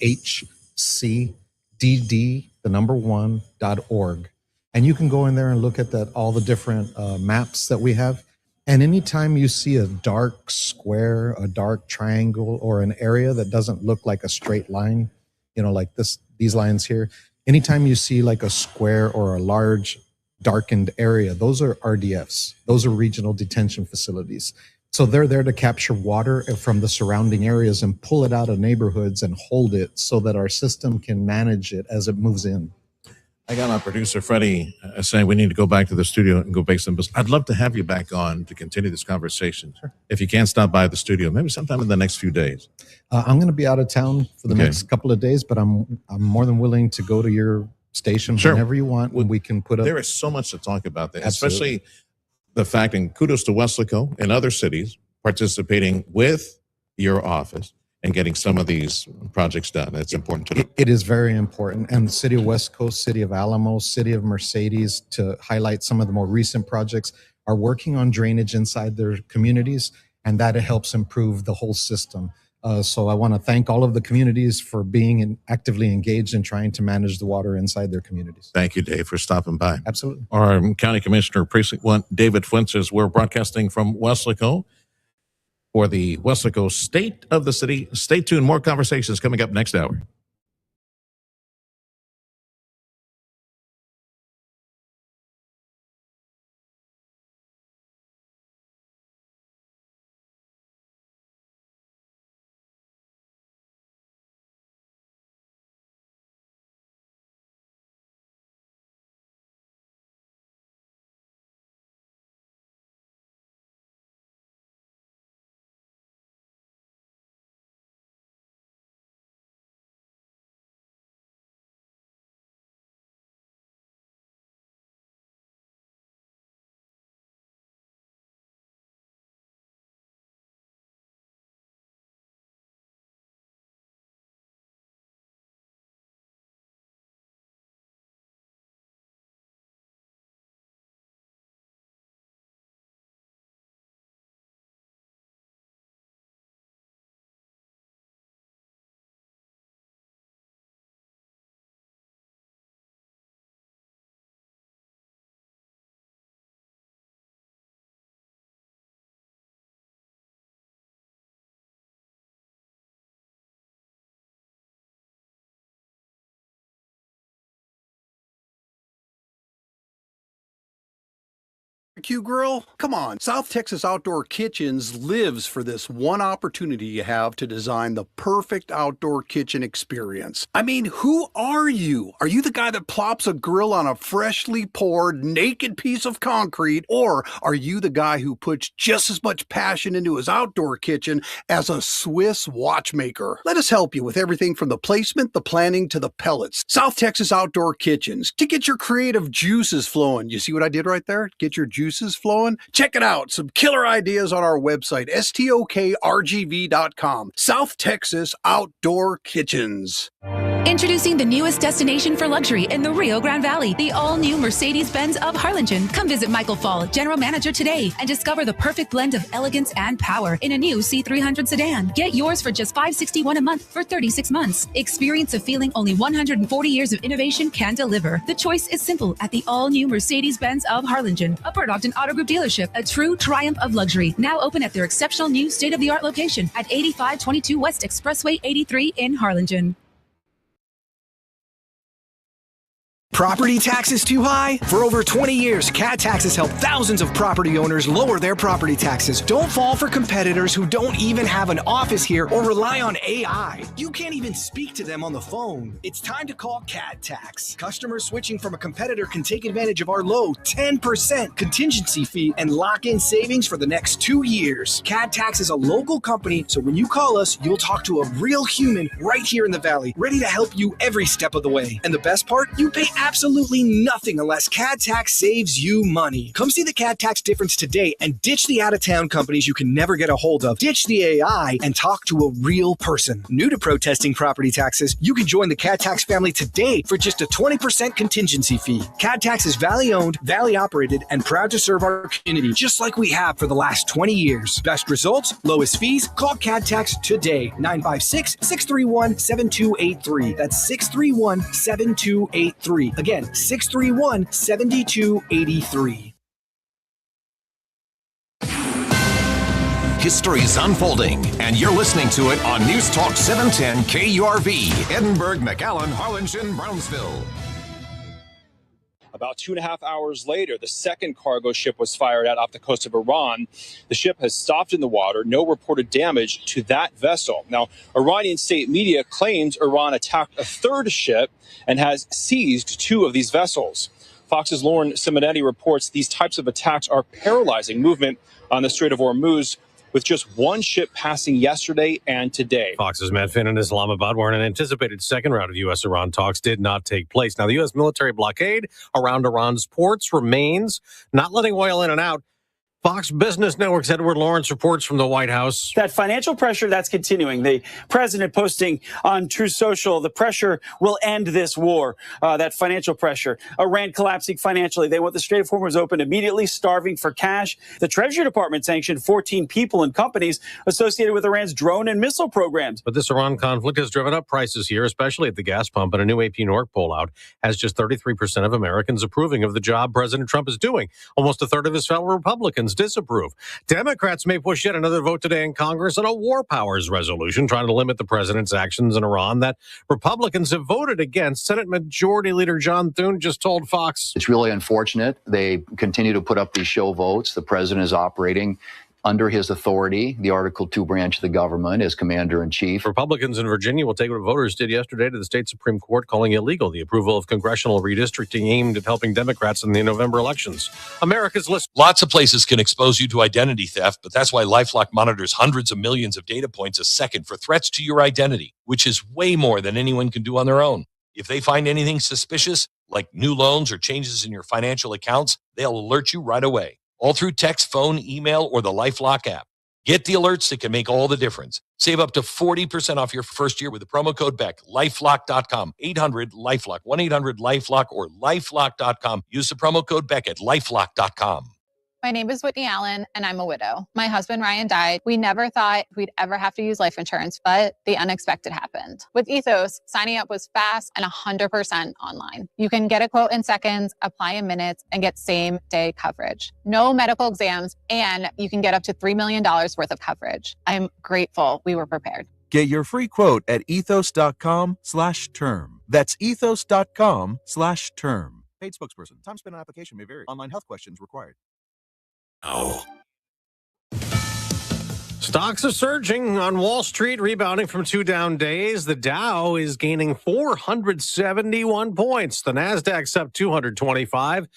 hcdd1.org. And you can go in there and look at all the different maps that we have. And anytime you see a dark square, a dark triangle, or an area that doesn't look like a straight line, like these lines here, anytime you see like a square or a large darkened area, those are RDFs. Those are regional detention facilities. So they're there to capture water from the surrounding areas and pull it out of neighborhoods and hold it so that our system can manage it as it moves in. I got my producer, Freddie, saying we need to go back to the studio and go bake some business. I'd love to have you back on to continue this conversation. Sure. If you can't stop by the studio, maybe sometime in the next few days. I'm going to be out of town for the next couple of days, but I'm more than willing to go to your station whenever you want. When we can put up. There is so much to talk about there, Absolutely. especially the fact, and kudos to Weslaco and other cities participating with your office and getting some of these projects done. It's important to know. It is very important. And the City of West Coast, City of Alamo, City of Mercedes, to highlight some of the more recent projects, are working on drainage inside their communities, and that helps improve the whole system. So I want to thank all of the communities for being actively engaged in trying to manage the water inside their communities. Thank you, Dave, for stopping by. Absolutely. Our County Commissioner, Precinct 1, David Fuentes. We're broadcasting from Weslaco for the Weslaco State of the City. Stay tuned. More conversations coming up next hour. Barbecue grill? Come on, South Texas Outdoor Kitchens lives for this one opportunity you have to design the perfect outdoor kitchen experience. I mean, who are you? Are you the guy that plops a grill on a freshly poured, naked piece of concrete? Or are you the guy who puts just as much passion into his outdoor kitchen as a Swiss watchmaker? Let us help you with everything from the placement, the planning, to the pellets. South Texas Outdoor Kitchens, to get your creative juices flowing. You see what I did right there? Get your juices flowing? Check it out. Some killer ideas on our website, stokrgv.com. South Texas Outdoor Kitchens. Introducing the newest destination for luxury in the Rio Grande Valley, the all-new Mercedes-Benz of Harlingen. Come visit Michael Fall, General Manager, today and discover the perfect blend of elegance and power in a new C300 sedan. Get yours for just $561 a month for 36 months. Experience a feeling only 140 years of innovation can deliver. The choice is simple at the all-new Mercedes-Benz of Harlingen, a Port Ogden Auto Group dealership, a true triumph of luxury. Now open at their exceptional new state-of-the-art location at 8522 West Expressway 83 in Harlingen. Property taxes too high? For over 20 years, CAT Tax has helped thousands of property owners lower their property taxes. Don't fall for competitors who don't even have an office here or rely on AI. You can't even speak to them on the phone. It's time to call CAT Tax. Customers switching from a competitor can take advantage of our low 10% contingency fee and lock in savings for the next 2 years. CAT Tax is a local company, so when you call us, you'll talk to a real human right here in the Valley, ready to help you every step of the way. And the best part? You pay absolutely nothing unless CAD Tax saves you money. Come see the CAD Tax difference today and ditch the out-of-town companies you can never get a hold of. Ditch the AI and talk to a real person. New to protesting property taxes, you can join the CAD Tax family today for just a 20% contingency fee. CAD Tax is Valley-owned, Valley-operated, and proud to serve our community just like we have for the last 20 years. Best results, lowest fees. Call CAD Tax today. 956-631-7283. That's 631-7283. Again, 631-7283. History's unfolding, and you're listening to it on News Talk 710 KURV, Edinburgh, McAllen, Harlingen, Brownsville. About 2.5 hours later, the second cargo ship was fired at off the coast of Iran. The ship has stopped in the water. No reported damage to that vessel. Now, Iranian state media claims Iran attacked a third ship and has seized 2 of these vessels. Fox's Lauren Simonetti reports these types of attacks are paralyzing movement on the Strait of Hormuz, with just one ship passing yesterday and today. Fox's Matt Finn in Islamabad, where an anticipated second round of U.S.-Iran talks did not take place. Now, the U.S. military blockade around Iran's ports remains, not letting oil in and out. Fox Business Network's Edward Lawrence reports from the White House. That financial pressure, that's continuing. The president posting on Truth Social, the pressure will end this war. That financial pressure. Iran collapsing financially. They want the Strait of Hormuz open immediately, starving for cash. The Treasury Department sanctioned 14 people and companies associated with Iran's drone and missile programs. But this Iran conflict has driven up prices here, especially at the gas pump. And a new AP Norc poll out has just 33% of Americans approving of the job President Trump is doing. Almost a third of his fellow Republicans disapprove. Democrats may push yet another vote today in Congress on a war powers resolution trying to limit the president's actions in Iran that Republicans have voted against. Senate Majority Leader John Thune just told Fox. It's really unfortunate. They continue to put up these show votes. The president is operating under his authority, the Article 2 branch of the government, as commander-in-chief. Republicans in Virginia will take what voters did yesterday to the state Supreme Court, calling illegal the approval of congressional redistricting aimed at helping Democrats in the November elections. America's list. Lots of places can expose you to identity theft, but that's why LifeLock monitors hundreds of millions of data points a second for threats to your identity, which is way more than anyone can do on their own. If they find anything suspicious, like new loans or changes in your financial accounts, they'll alert you right away. All through text, phone, email, or the LifeLock app. Get the alerts that can make all the difference. Save up to 40% off your first year with the promo code BECK. LifeLock.com. 800-LifeLock. 1-800-LifeLock or LifeLock.com. Use the promo code BECK at LifeLock.com. My name is Whitney Allen, and I'm a widow. My husband, Ryan, died. We never thought we'd ever have to use life insurance, but the unexpected happened. With Ethos, signing up was fast and 100% online. You can get a quote in seconds, apply in minutes, and get same-day coverage. No medical exams, and you can get up to $3 million worth of coverage. I'm grateful we were prepared. Get your free quote at ethos.com/term. That's ethos.com/term. Paid spokesperson. Time spent on application may vary. Online health questions required. Oh. Stocks are surging on Wall Street, rebounding from 2 down days. The Dow is gaining 471 points. The Nasdaq's up 225,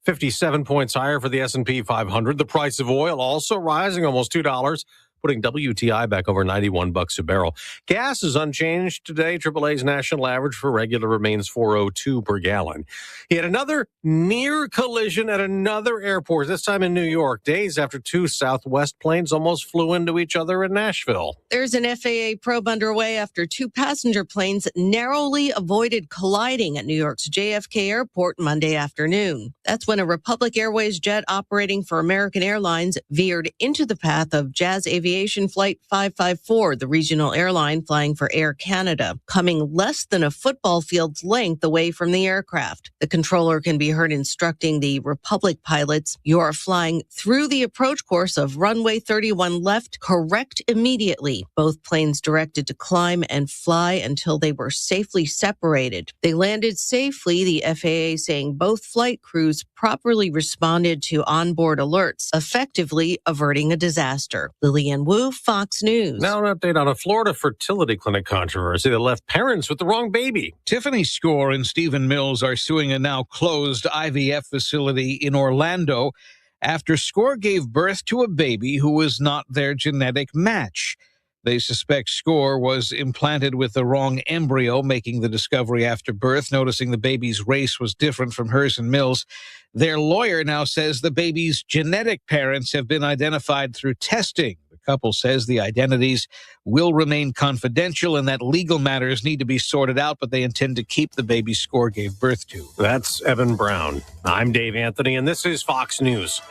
57 points higher for the S&P 500. The price of oil also rising almost $2, putting WTI back over $91 a barrel. Gas is unchanged today. AAA's national average for regular remains $4.02 per gallon. He had another near collision at another airport, this time in New York, days after 2 Southwest planes almost flew into each other in Nashville. There's an FAA probe underway after 2 passenger planes narrowly avoided colliding at New York's JFK Airport Monday afternoon. That's when a Republic Airways jet operating for American Airlines veered into the path of Jazz Aviation Flight 554, the regional airline flying for Air Canada, coming less than a football field's length away from the aircraft. The controller can be heard instructing the Republic pilots, "You're flying through the approach course of runway 31 left, correct immediately." Both planes directed to climb and fly until they were safely separated. They landed safely, the FAA saying both flight crews properly responded to onboard alerts, effectively averting a disaster. Lillian Wu, Fox News. Now an update on a Florida fertility clinic controversy that left parents with the wrong baby. Tiffany Score and Stephen Mills are suing a now closed IVF facility in Orlando after Score gave birth to a baby who was not their genetic match. They suspect Score was implanted with the wrong embryo, making the discovery after birth, noticing the baby's race was different from hers and Mills. Their lawyer now says the baby's genetic parents have been identified through testing. The couple says the identities will remain confidential and that legal matters need to be sorted out, but they intend to keep the baby Score gave birth to. That's Evan Brown. I'm Dave Anthony, and this is Fox News.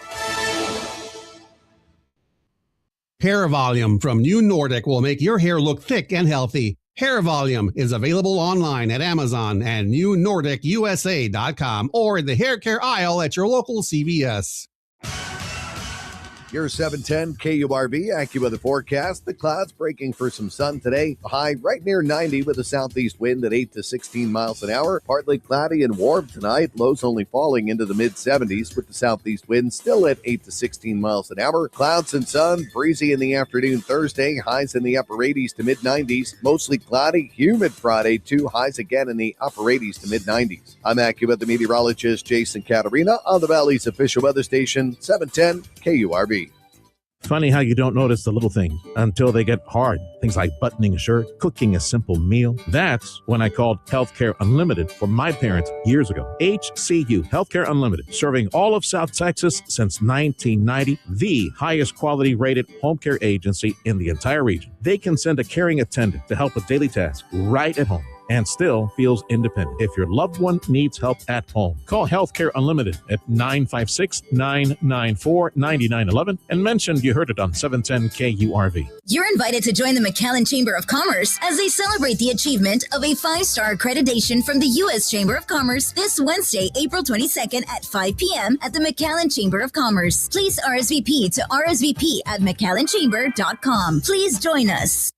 Hair Volume from New Nordic will make your hair look thick and healthy. Hair Volume is available online at Amazon and newnordicusa.com or in the hair care aisle at your local CVS. Your 710 KURV AccuWeather forecast. The clouds breaking for some sun today. A high right near 90 with a southeast wind at 8 to 16 miles an hour. Partly cloudy and warm tonight. Lows only falling into the mid-70s with the southeast wind still at 8 to 16 miles an hour. Clouds and sun. Breezy in the afternoon Thursday. Highs in the upper 80s to mid-90s. Mostly cloudy. Humid Friday too. Highs again in the upper 80s to mid-90s. I'm AccuWeather meteorologist Jason Caterina on the Valley's official weather station 710 KURV. Funny how you don't notice the little things until they get hard. Things like buttoning a shirt, cooking a simple meal. That's when I called Healthcare Unlimited for my parents years ago. HCU, Healthcare Unlimited, serving all of South Texas since 1990, the highest quality rated home care agency in the entire region. They can send a caring attendant to help with daily tasks right at home and still feels independent. If your loved one needs help at home, call Healthcare Unlimited at 956-994-9911 and mention you heard it on 710 KURV. You're invited to join the McAllen Chamber of Commerce as they celebrate the achievement of a 5-star accreditation from the U.S. Chamber of Commerce this Wednesday, April 22nd at 5 p.m. at the McAllen Chamber of Commerce. Please RSVP to rsvp@mcallenchamber.com. Please join us.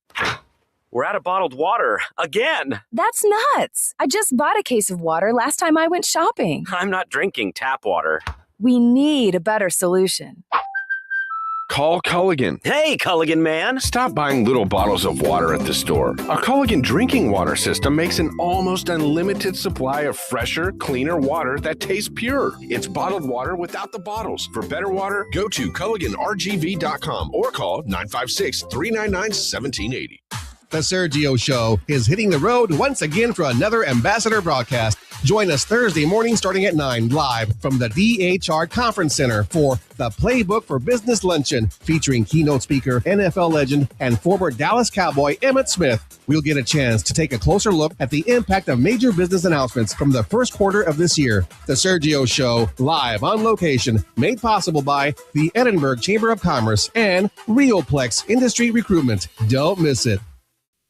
We're out of bottled water again. That's nuts. I just bought a case of water last time I went shopping. I'm not drinking tap water. We need a better solution. Call Culligan. Hey, Culligan man. Stop buying little bottles of water at the store. Our Culligan drinking water system makes an almost unlimited supply of fresher, cleaner water that tastes pure. It's bottled water without the bottles. For better water, go to CulliganRGV.com or call 956-399-1780. The Sergio Show is hitting the road once again for another ambassador broadcast. Join us Thursday morning starting at 9 live from the DHR Conference Center for the Playbook for Business Luncheon featuring keynote speaker, NFL legend, and former Dallas Cowboy Emmitt Smith. We'll get a chance to take a closer look at the impact of major business announcements from the first quarter of this year. The Sergio Show, live on location, made possible by the Edinburgh Chamber of Commerce and Realplex Industry Recruitment. Don't miss it.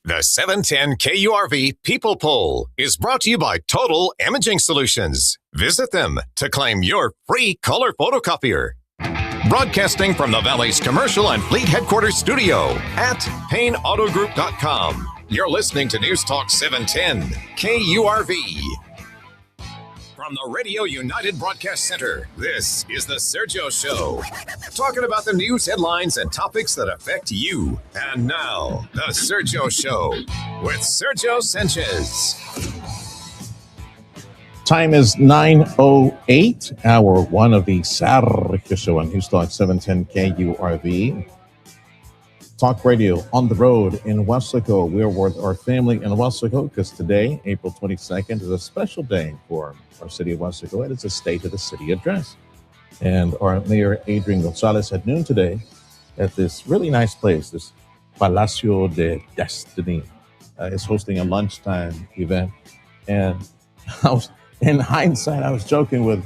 The 710 KURV People Poll is brought to you by Total Imaging Solutions. Visit them to claim your free color photocopier. Broadcasting from the Valley's commercial and fleet headquarters studio at PayneAutoGroup.com. You're listening to News Talk 710 KURV. From the Radio United Broadcast Center, this is The Sergio Show. Talking about the news headlines and topics that affect you. And now, The Sergio Show with Sergio Sanchez. Time is 9:08, hour one of the Sergio Show on News Talk 710 KURV. Talk radio on the road in Weslaco. We're with our family in Weslaco because today, April 22nd, is a special day for our city of Weslaco. It is a State of the City address. And our Mayor, Adrian Gonzalez, at noon today at this really nice place, this Palacio de Destiny, is hosting a lunchtime event. And in hindsight, I was joking with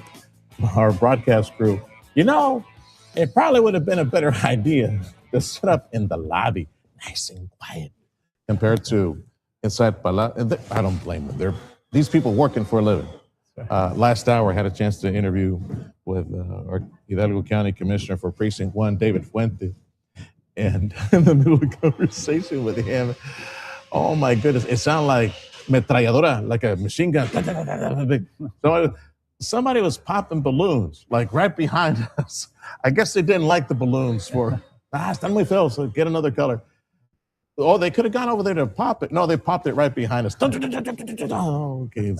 our broadcast crew, it probably would have been a better idea to sit up in the lobby, nice and quiet, compared to inside Palacio. I don't blame them. These people working for a living. Last hour, I had a chance to interview with our Hidalgo County Commissioner for Precinct 1, David Fuente. And in the middle of the conversation with him, oh my goodness, it sounded like metralladora, like a machine gun. Somebody was popping balloons, like right behind us. I guess they didn't like the balloons están muy feos, so get another color. Oh, they could have gone over there to pop it. No, they popped it right behind us. Okay,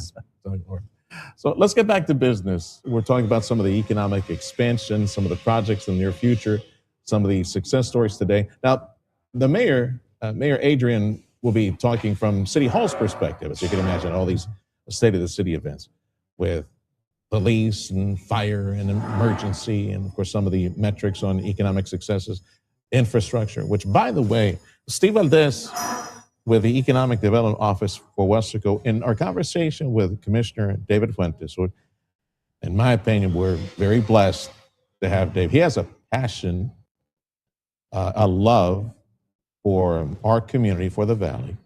so let's get back to business. We're talking about some of the economic expansion, some of the projects in the near future, some of the success stories today. Now, the mayor Mayor Adrian will be talking from City Hall's perspective, as you can imagine, all these State of the City events with police and fire and emergency, and of course some of the metrics on economic successes, infrastructure, which, by the way, Steve Valdez with the Economic Development Office for Weslaco, in our conversation with Commissioner David Fuentes, in my opinion, we're very blessed to have Dave. He has a passion, a love for our community, for the Valley,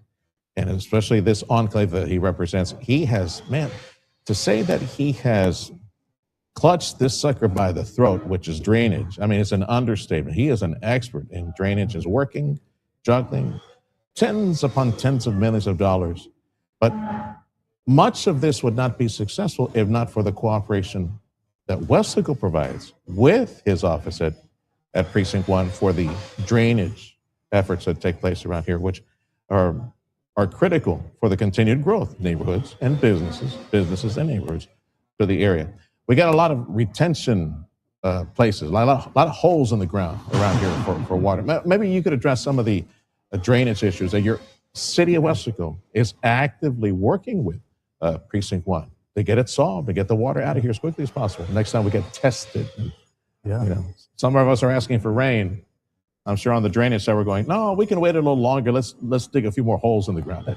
and especially this enclave that he represents. He has, man, to say that he has clutched this sucker by the throat, which is drainage, I mean, it's an understatement. He is an expert in drainage, is working, juggling tens upon tens of millions of dollars. But much of this would not be successful if not for the cooperation that Weslaco provides with his office at Precinct 1 for the drainage efforts that take place around here, which are critical for the continued growth of neighborhoods and businesses and neighborhoods to the area. We got a lot of retention places, a lot of holes in the ground around here for water. Maybe you could address some of the drainage issues that your city of Weslaco is actively working with Precinct 1 to get it solved, to get the water out of here as quickly as possible. Next time we get tested. Yeah. You know, some of us are asking for rain. I'm sure on the drainage side we're going, no, we can wait a little longer. Let's dig a few more holes in the ground.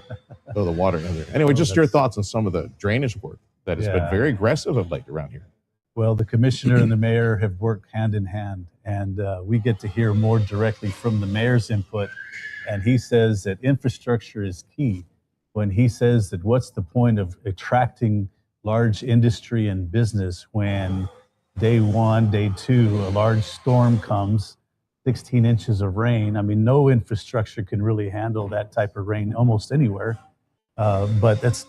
Throw the water in there. Anyway, just your thoughts on some of the drainage work that has been very aggressive of late around here. Well, the commissioner and the mayor have worked hand in hand, and we get to hear more directly from the mayor's input. And he says that infrastructure is key. When he says that what's the point of attracting large industry and business when day one, day two, a large storm comes, 16 inches of rain. I mean, no infrastructure can really handle that type of rain almost anywhere. But that's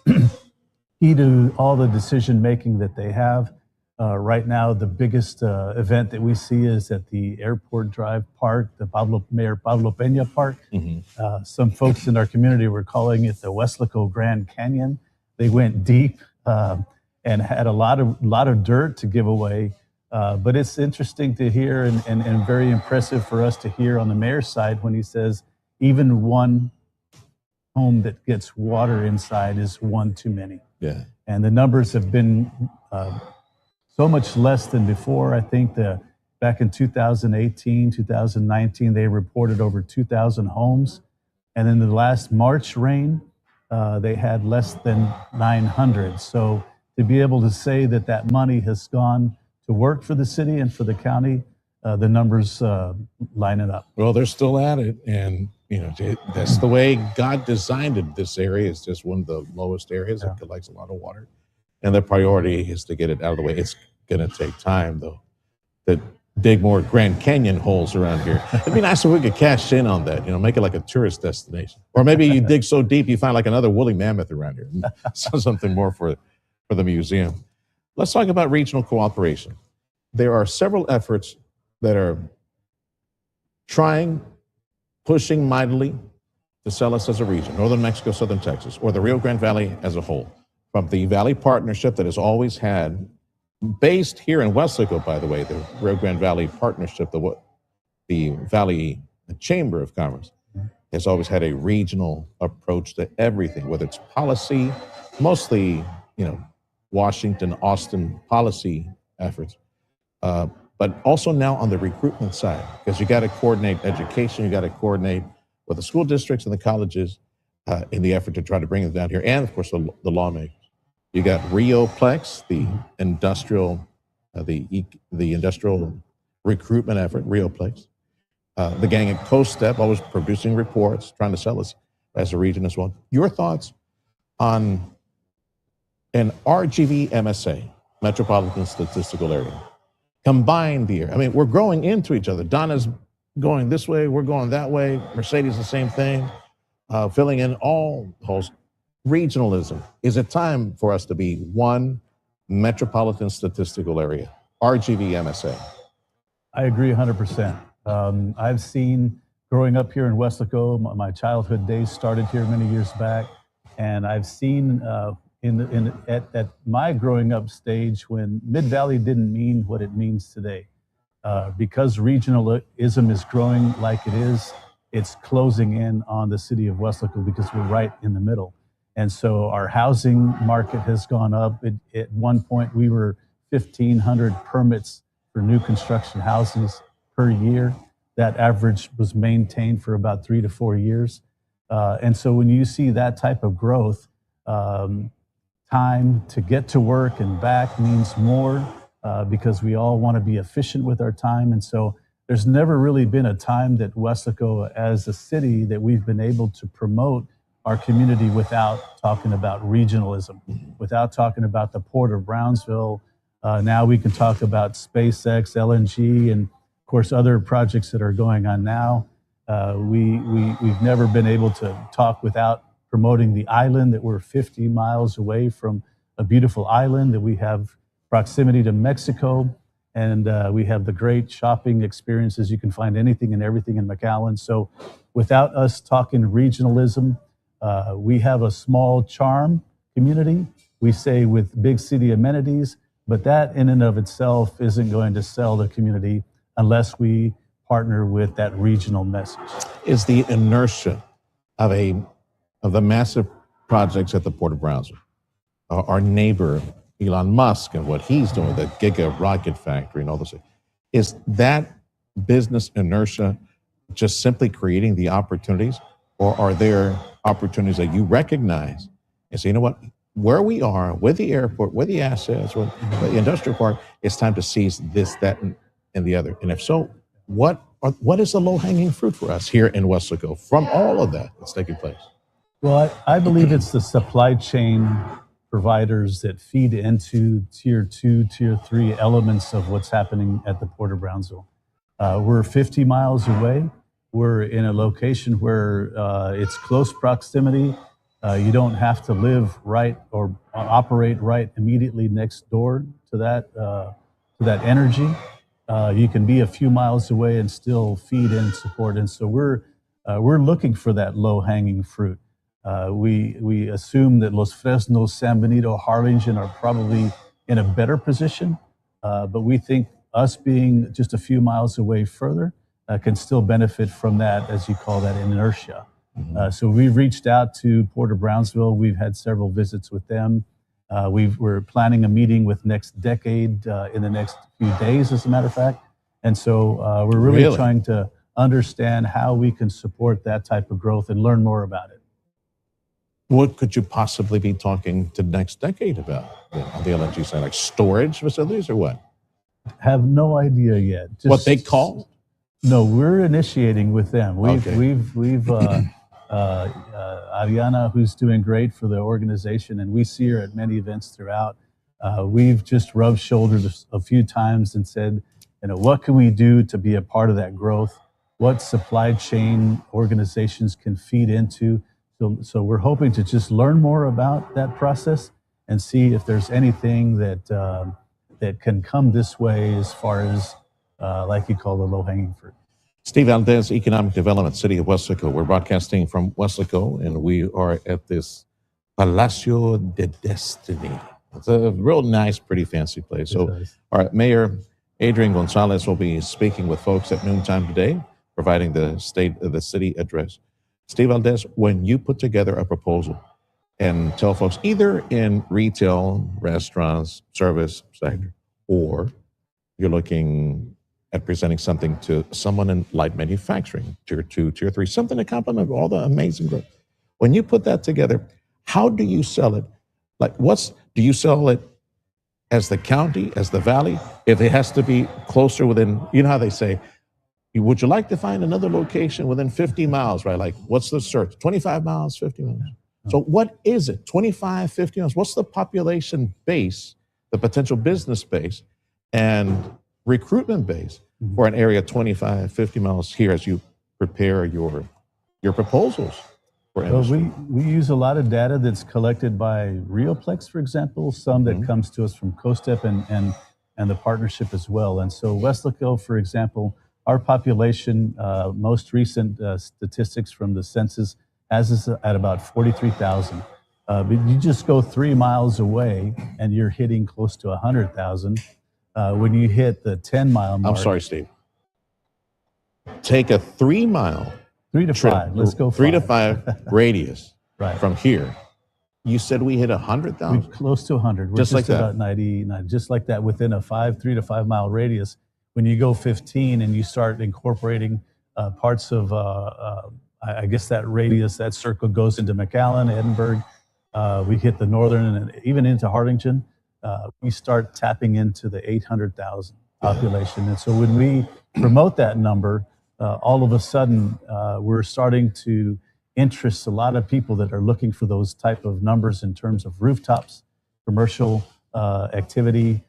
key to all the decision making that they have. Right now, the biggest event that we see is at the Airport Drive Park, the Mayor Pablo Peña Park. Some folks in our community were calling it the Weslaco Grand Canyon. They went deep and had a lot of dirt to give away. But it's interesting to hear and very impressive for us to hear on the mayor's side when he says even one home that gets water inside is one too many. Yeah. And the numbers have been so much less than before. I think back in 2018, 2019, they reported over 2,000 homes. And in the last March rain, they had less than 900. So to be able to say that that money has gone to work for the city and for the county, the numbers line it up. Well, they're still at it. And, you know, that's the way God designed it. This area is just one of the lowest areas that collects a lot of water. And the priority is to get it out of the way. It's going to take time, though, to dig more Grand Canyon holes around here. It'd be nice if we could cash in on that, you know, make it like a tourist destination. Or maybe you dig so deep you find like another woolly mammoth around here. So something more for the museum. Let's talk about regional cooperation. There are several efforts that are pushing mightily to sell us as a region, Northern Mexico, Southern Texas, or the Rio Grande Valley as a whole. From the Valley Partnership that has always had, based here in Weslaco, by the way, the Rio Grande Valley Partnership, the Valley Chamber of Commerce, has always had a regional approach to everything, whether it's policy, mostly, you know, Washington, Austin policy efforts, but also now on the recruitment side, because you got to coordinate education, you got to coordinate with the school districts and the colleges in the effort to try to bring them down here, and of course the lawmakers. You got Rioplex, the industrial, the industrial recruitment effort, Rioplex. The gang at CoStep, always producing reports, trying to sell us as a region as well. Your thoughts on an RGV MSA, Metropolitan Statistical Area, combined here? I mean, we're growing into each other. Donna's going this way, we're going that way. Mercedes, the same thing, filling in all holes. Regionalism. Is it time for us to be one metropolitan statistical area, RGV MSA? I agree 100%. I've seen, growing up here in Weslaco, my childhood days started here many years back, and I've seen at my growing up stage when Mid-Valley didn't mean what it means today. Because regionalism is growing like it is, it's closing in on the city of Weslaco because we're right in the middle. And so our housing market has gone up. At one point, we were 1,500 permits for new construction houses per year. That average was maintained for about 3 to 4 years. And so when you see that type of growth, time to get to work and back means more because we all want to be efficient with our time. And so there's never really been a time that Weslaco as a city that we've been able to promote our community without talking about regionalism, without talking about the Port of Brownsville. Now we can talk about SpaceX, LNG, and of course other projects that are going on now. We've never been able to talk without promoting the island, that we're 50 miles away from a beautiful island, that we have proximity to Mexico, and we have the great shopping experiences. You can find anything and everything in McAllen. So without us talking regionalism, we have a small charm community, we say, with big city amenities, but that in and of itself isn't going to sell the community unless we partner with that regional message. Is the inertia of the massive projects at the Port of Brownsville, our neighbor Elon Musk and what he's doing, the Giga Rocket Factory and all those things, is that business inertia just simply creating the opportunities, or are there opportunities that you recognize and say, you know what, where we are with the airport, with the assets, with the industrial park, it's time to seize this, that, and the other? And if so, what is the low-hanging fruit for us here in Weslaco from all of that that's taking place? Well, I believe it's the supply chain providers that feed into tier 2, tier 3 elements of what's happening at the Port of Brownsville. We're 50 miles away. We're in a location where it's close proximity. You don't have to live right or operate right immediately next door to that energy. You can be a few miles away and still feed and support. And so we're looking for that low-hanging fruit. We assume that Los Fresnos, San Benito, Harlingen are probably in a better position, but we think us being just a few miles away further can still benefit from that, as you call that, inertia. So we've reached out to Port of Brownsville. We've had several visits with them. We're planning a meeting with Next Decade in the next few days, as a matter of fact. And so we're really trying to understand how we can support that type of growth and learn more about it. What could you possibly be talking to Next Decade about on the LNG side, like storage facilities or what? Have no idea yet. Just, what they call? No, we're initiating with them. We've Ariana, who's doing great for the organization, and we see her at many events throughout. We've just rubbed shoulders a few times and said, what can we do to be a part of that growth? What supply chain organizations can feed into? So we're hoping to just learn more about that process and see if there's anything that can come this way as far as, like you call the low-hanging fruit. Steve Valdez, Economic Development, City of Weslaco. We're broadcasting from Weslaco, and we are at this Palacio de Destiny. It's a real nice, pretty fancy place. So, all right, Mayor Adrian Gonzalez will be speaking with folks at noontime today, providing the state of the city address. Steve Valdez, when you put together a proposal and tell folks either in retail, restaurants, service sector, or you're looking at presenting something to someone in light manufacturing, tier 2, tier 3, something to complement all the amazing growth. When you put that together, how do you sell it? Like, do you sell it as the county, as the valley? If it has to be closer within, you know how they say, would you like to find another location within 50 miles, right? Like, what's the search? 25 miles, 50 miles. So what is it? 25, 50 miles? What's the population base, the potential business base, and recruitment base for an area 25, 50 miles here as you prepare your proposals for industry? Well, we use a lot of data that's collected by Rioplex, for example, some that comes to us from COSTEP and the partnership as well. And so Weslaco, for example, our population, most recent statistics from the census has us at about 43,000. But you just go 3 miles away and you're hitting close to 100,000. When you hit the 10-mile mark. I'm sorry, Steve. Take a 3 mile 3 to 5. Let's go 3 to 5 radius Right. from here. You said we hit 100,000. We're close to 100. We're Just like that. about 99, just like that, within a 3 to 5 mile radius. When you go 15 and you start incorporating parts of, I guess that radius, that circle goes into McAllen, Edinburgh. We hit the northern and even into Harlingen. We start tapping into the 800,000 population. And so when we promote that number, all of a sudden we're starting to interest a lot of people that are looking for those type of numbers in terms of rooftops, commercial activity.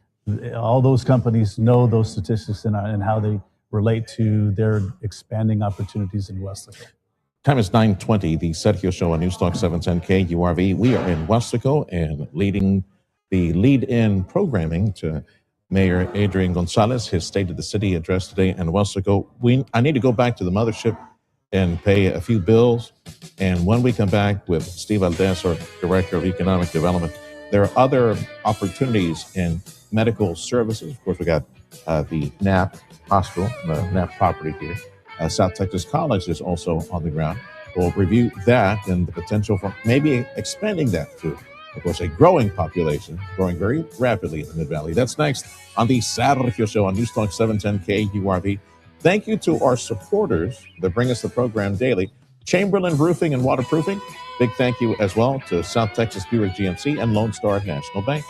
All those companies know those statistics and how they relate to their expanding opportunities in Weslaco. Time is 9:20. The Sergio Show on Newstalk 710 KURV. We are in Weslaco and leading the lead-in programming to Mayor Adrian Gonzalez, his State of the City address today in Weslaco. I need to go back to the mothership and pay a few bills. And when we come back with Steve Valdez, our Director of Economic Development, there are other opportunities in medical services. Of course, we got the Knapp Hospital, the Knapp property here. South Texas College is also on the ground. We'll review that and the potential for maybe expanding that to, of course, a growing population, growing very rapidly in the Mid-Valley. That's next on the Sergio Show on Newstalk 710 KURV. Thank you to our supporters that bring us the program daily. Chamberlain Roofing and Waterproofing. Big thank you as well to South Texas Buick GMC and Lone Star National Bank.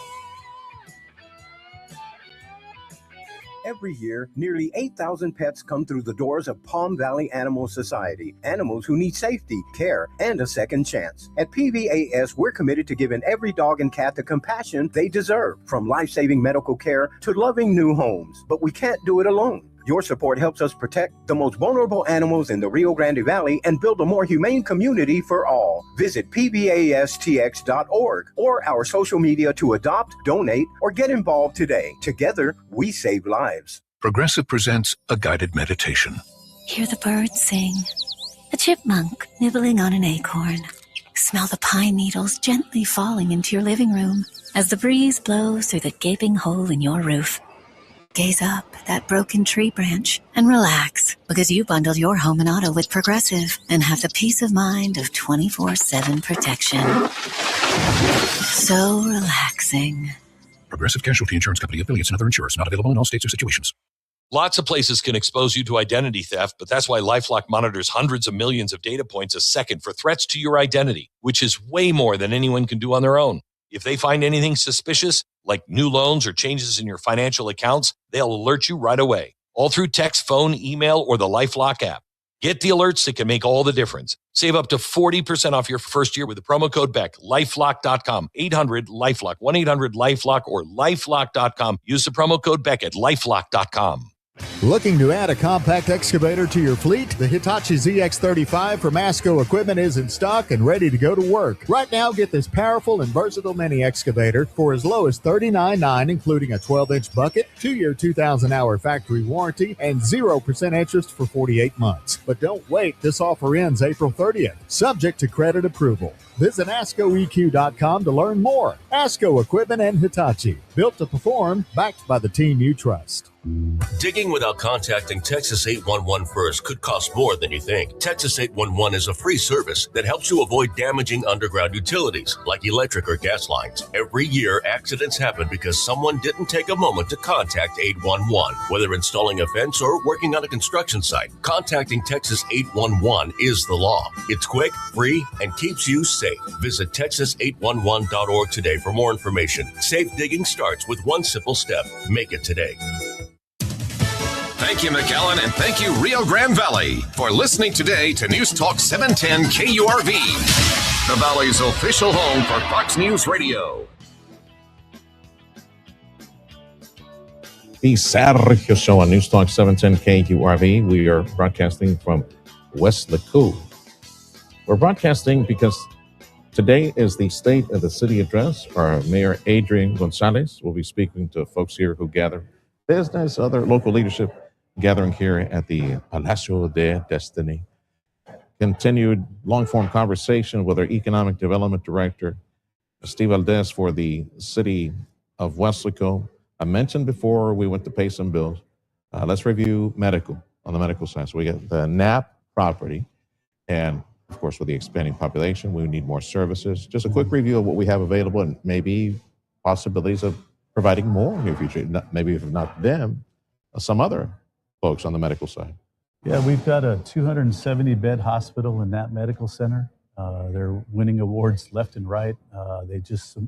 Every year, nearly 8,000 pets come through the doors of Palm Valley Animal Society. Animals who need safety, care, and a second chance. At PVAS, we're committed to giving every dog and cat the compassion they deserve, from life-saving medical care to loving new homes. But we can't do it alone. Your support helps us protect the most vulnerable animals in the Rio Grande Valley and build a more humane community for all. Visit pvastx.org or our social media to adopt, donate, or get involved today. Together, we save lives. Progressive presents a guided meditation. Hear the birds sing. A chipmunk nibbling on an acorn. Smell the pine needles gently falling into your living room as the breeze blows through the gaping hole in your roof. Gaze up at that broken tree branch and relax, because you bundled your home and auto with Progressive and have the peace of mind of 24/7 protection. So relaxing. Progressive Casualty Insurance Company, affiliates, and other insurers. Not available in all states or situations. Lots of places can expose you to identity theft, but that's why LifeLock monitors hundreds of millions of data points a second for threats to your identity, which is way more than anyone can do on their own. If they find anything suspicious, like new loans or changes in your financial accounts, they'll alert you right away, all through text, phone, email, or the LifeLock app. Get the alerts that can make all the difference. Save up to 40% off your first year with the promo code BECK, lifelock.com, 800-LIFELOCK, 1-800-LIFELOCK, or lifelock.com. Use the promo code BECK at lifelock.com. Looking to add a compact excavator to your fleet? The Hitachi ZX35 from Masco Equipment is in stock and ready to go to work. Right now, get this powerful and versatile mini excavator for as low as $39.9, including a 12-inch bucket, 2-year 2,000-hour factory warranty, and 0% interest for 48 months. But don't wait. This offer ends April 30th, subject to credit approval. Visit ASCOEQ.com to learn more. Asco Equipment and Hitachi, built to perform, backed by the team you trust. Digging without contacting Texas 811 first could cost more than you think. Texas 811 is a free service that helps you avoid damaging underground utilities like electric or gas lines. Every year, accidents happen because someone didn't take a moment to contact 811. Whether installing a fence or working on a construction site, contacting Texas 811 is the law. It's quick, free, and keeps you safe. Visit texas811.org today for more information. Safe digging starts with one simple step. Make it today. Thank you, McAllen, and thank you, Rio Grande Valley, for listening today to News Talk 710 KURV, the Valley's official home for Fox News Radio. The Sergio Show on News Talk 710 KURV. We are broadcasting from Weslaco. We're broadcasting because today is the State of the City address. Our Mayor Adrian Gonzalez will be speaking to folks here who gather business, other local leadership gathering here at the Palacio de Destiny. Continued long-form conversation with our Economic Development Director, Steve Valdez, for the city of Weslaco. I mentioned before we went to pay some bills. Let's review medical on the medical side. So we got the Knapp property. And of course, with the expanding population, we need more services. Just a quick review of what we have available and maybe possibilities of providing more in the future. Maybe if not them, some other folks on the medical side. Yeah, we've got a 270-bed hospital in that medical center. They're winning awards left and right. They just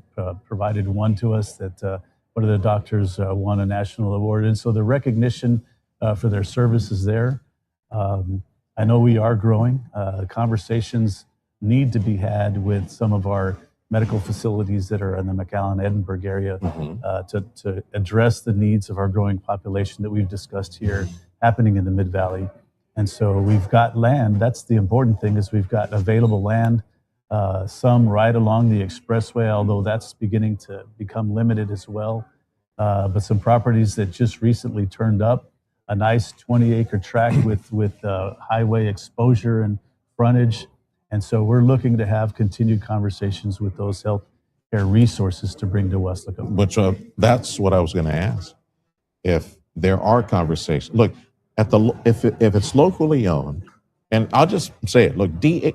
provided one to us that one of the doctors won a national award. And so the recognition for their services there. I know we are growing. Conversations need to be had with some of our medical facilities that are in the McAllen, Edinburgh area to address the needs of our growing population that we've discussed here happening in the Mid-Valley. And so we've got land. That's the important thing, is we've got available land, some right along the expressway, although that's beginning to become limited as well. But some properties that just recently turned up, a nice 20-acre tract with highway exposure and frontage. And so we're looking to have continued conversations with those healthcare resources to bring to Weslaco. Which that's what I was going to ask. If there are conversations, look, if it's locally owned, and I'll just say it. Look,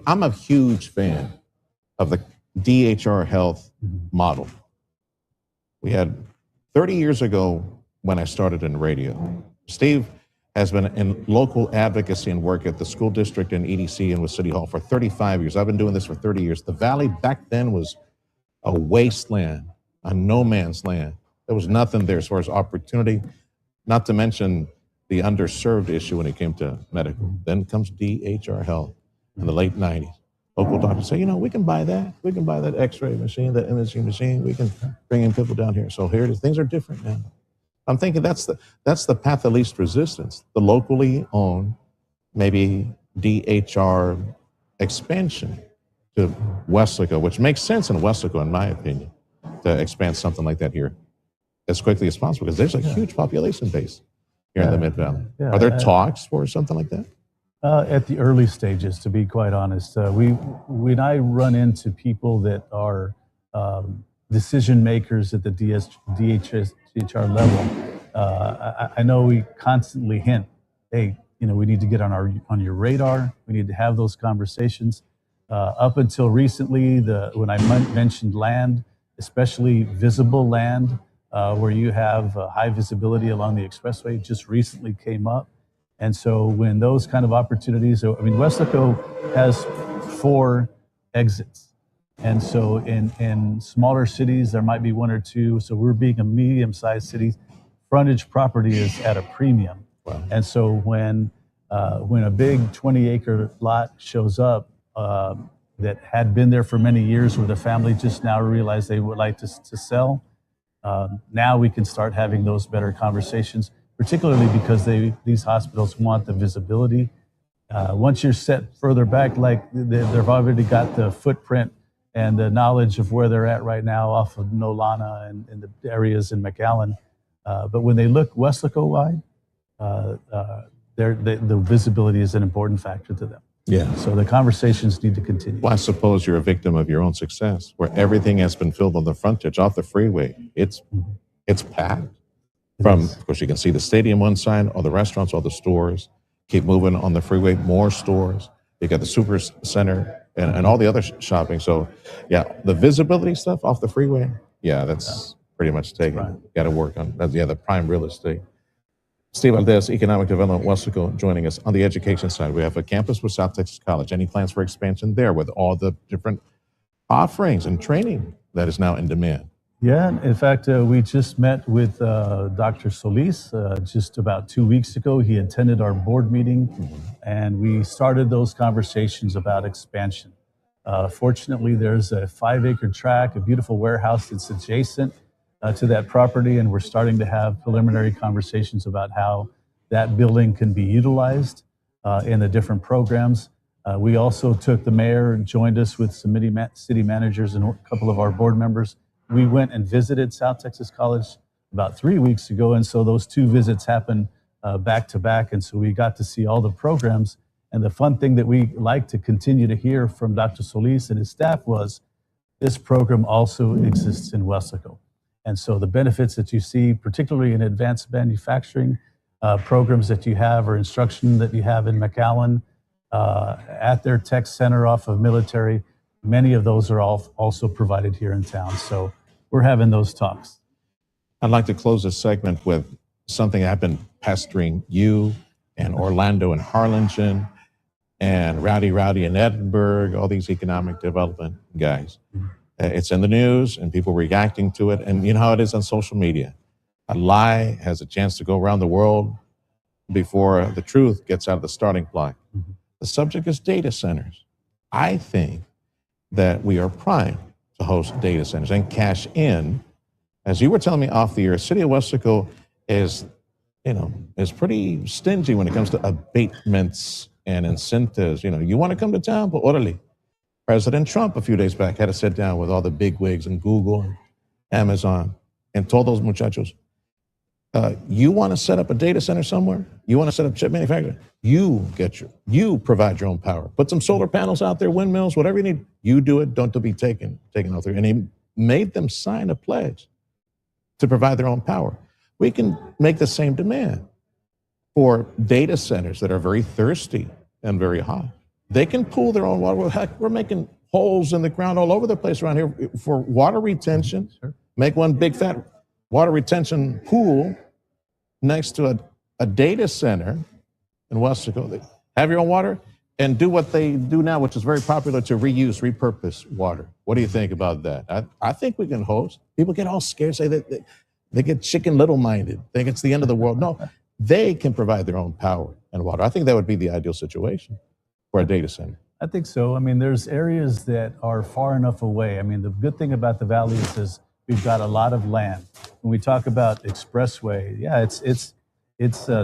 I'm a huge fan of the DHR Health model. We had 30 years ago when I started in radio. Steve has been in local advocacy and work at the school district and EDC and with City Hall for 35 years. I've been doing this for 30 years. The Valley back then was a wasteland, a no man's land. There was nothing there as far as opportunity, not to mention the underserved issue when it came to medical. Then comes DHR Health in the late 90s. Local doctors say, we can buy that. We can buy that x-ray machine, that imaging machine. We can bring in people down here. So here it is. Things are different now. I'm thinking that's the path of least resistance. The locally owned, maybe DHR expansion to Weslaco, which makes sense in Weslaco, in my opinion, to expand something like that here as quickly as possible, because there's a huge population base here in the Mid-Valley. Are there talks for something like that? At the early stages, to be quite honest. When I run into people that are decision makers at the DHR level, I know we constantly hint, hey, we need to get on your radar. We need to have those conversations. Up until recently, when I mentioned land, especially visible land, where you have high visibility along the expressway, just recently came up. And so when those kind of opportunities, Weslaco has 4 exits. And so in smaller cities, there might be 1 or 2. So we're being a medium-sized city. Frontage property is at a premium. Wow. And so when a big 20-acre lot shows up that had been there for many years, where the family just now realized they would like to sell, now we can start having those better conversations, particularly because these hospitals want the visibility. Once you're set further back, like they've already got the footprint and the knowledge of where they're at right now off of Nolana and the areas in McAllen. But when they look Weslaco-wide, the visibility is an important factor to them. Yeah. So the conversations need to continue. Well, I suppose you're a victim of your own success, where everything has been filled on the frontage off the freeway. It's packed. Of course, you can see the stadium one side, all the restaurants, all the stores. Keep moving on the freeway, more stores. You got the super center and all the other shopping. So, yeah, the visibility stuff off the freeway, that's pretty much taken. Right. Got to work on that. Yeah, the prime real estate. Steve Valdez, Economic Development, Weslaco, joining us on the education side. We have a campus with South Texas College. Any plans for expansion there with all the different offerings and training that is now in demand? Yeah, in fact, we just met with Dr. Solis just about 2 weeks ago. He attended our board meeting, and we started those conversations about expansion. Fortunately, there's a 5-acre tract, a beautiful warehouse that's adjacent to that property, and we're starting to have preliminary conversations about how that building can be utilized in the different programs. We also took the mayor and joined us with some city managers and a couple of our board members. We went and visited South Texas College about 3 weeks ago, and so those 2 visits happened back to back, and so we got to see all the programs. And the fun thing that we like to continue to hear from Dr. Solis and his staff was this program also exists in Weslaco. And so the benefits that you see, particularly in advanced manufacturing programs that you have or instruction that you have in McAllen, at their tech center off of Military. Many of those are also provided here in town. So we're having those talks. I'd like to close this segment with something I've been pestering you and Orlando and Harlingen and Rowdy in Edinburgh, all these economic development guys. It's in the news and people reacting to it. And you know how it is on social media. A lie has a chance to go around the world before the truth gets out of the starting block. The subject is data centers. I think that we are primed to host data centers and cash in. As you were telling me off the air, City of Weslaco is pretty stingy when it comes to abatements and incentives. You want to come to town, but orderly. President Trump a few days back had to sit down with all the big wigs in Google and Amazon and told those muchachos, you want to set up a data center somewhere? You want to set up chip manufacturing? You provide your own power. Put some solar panels out there, windmills, whatever you need. You do it. Don't be taken out there. And he made them sign a pledge to provide their own power. We can make the same demand for data centers that are very thirsty and very hot. They can pool their own water. Heck, we're making holes in the ground all over the place around here for water retention. Sure. Make one big fat water retention pool next to a data center in Weslaco. Have your own water and do what they do now, which is very popular, to repurpose water. What do you think about that? I think we can host. People get all scared, say that they get chicken little-minded, think it's the end of the world. No, they can provide their own power and water. I think that would be the ideal situation for a data center. I think so. I mean, there's areas that are far enough away. I mean, the good thing about the valley is we've got a lot of land. When we talk about expressway, yeah, it's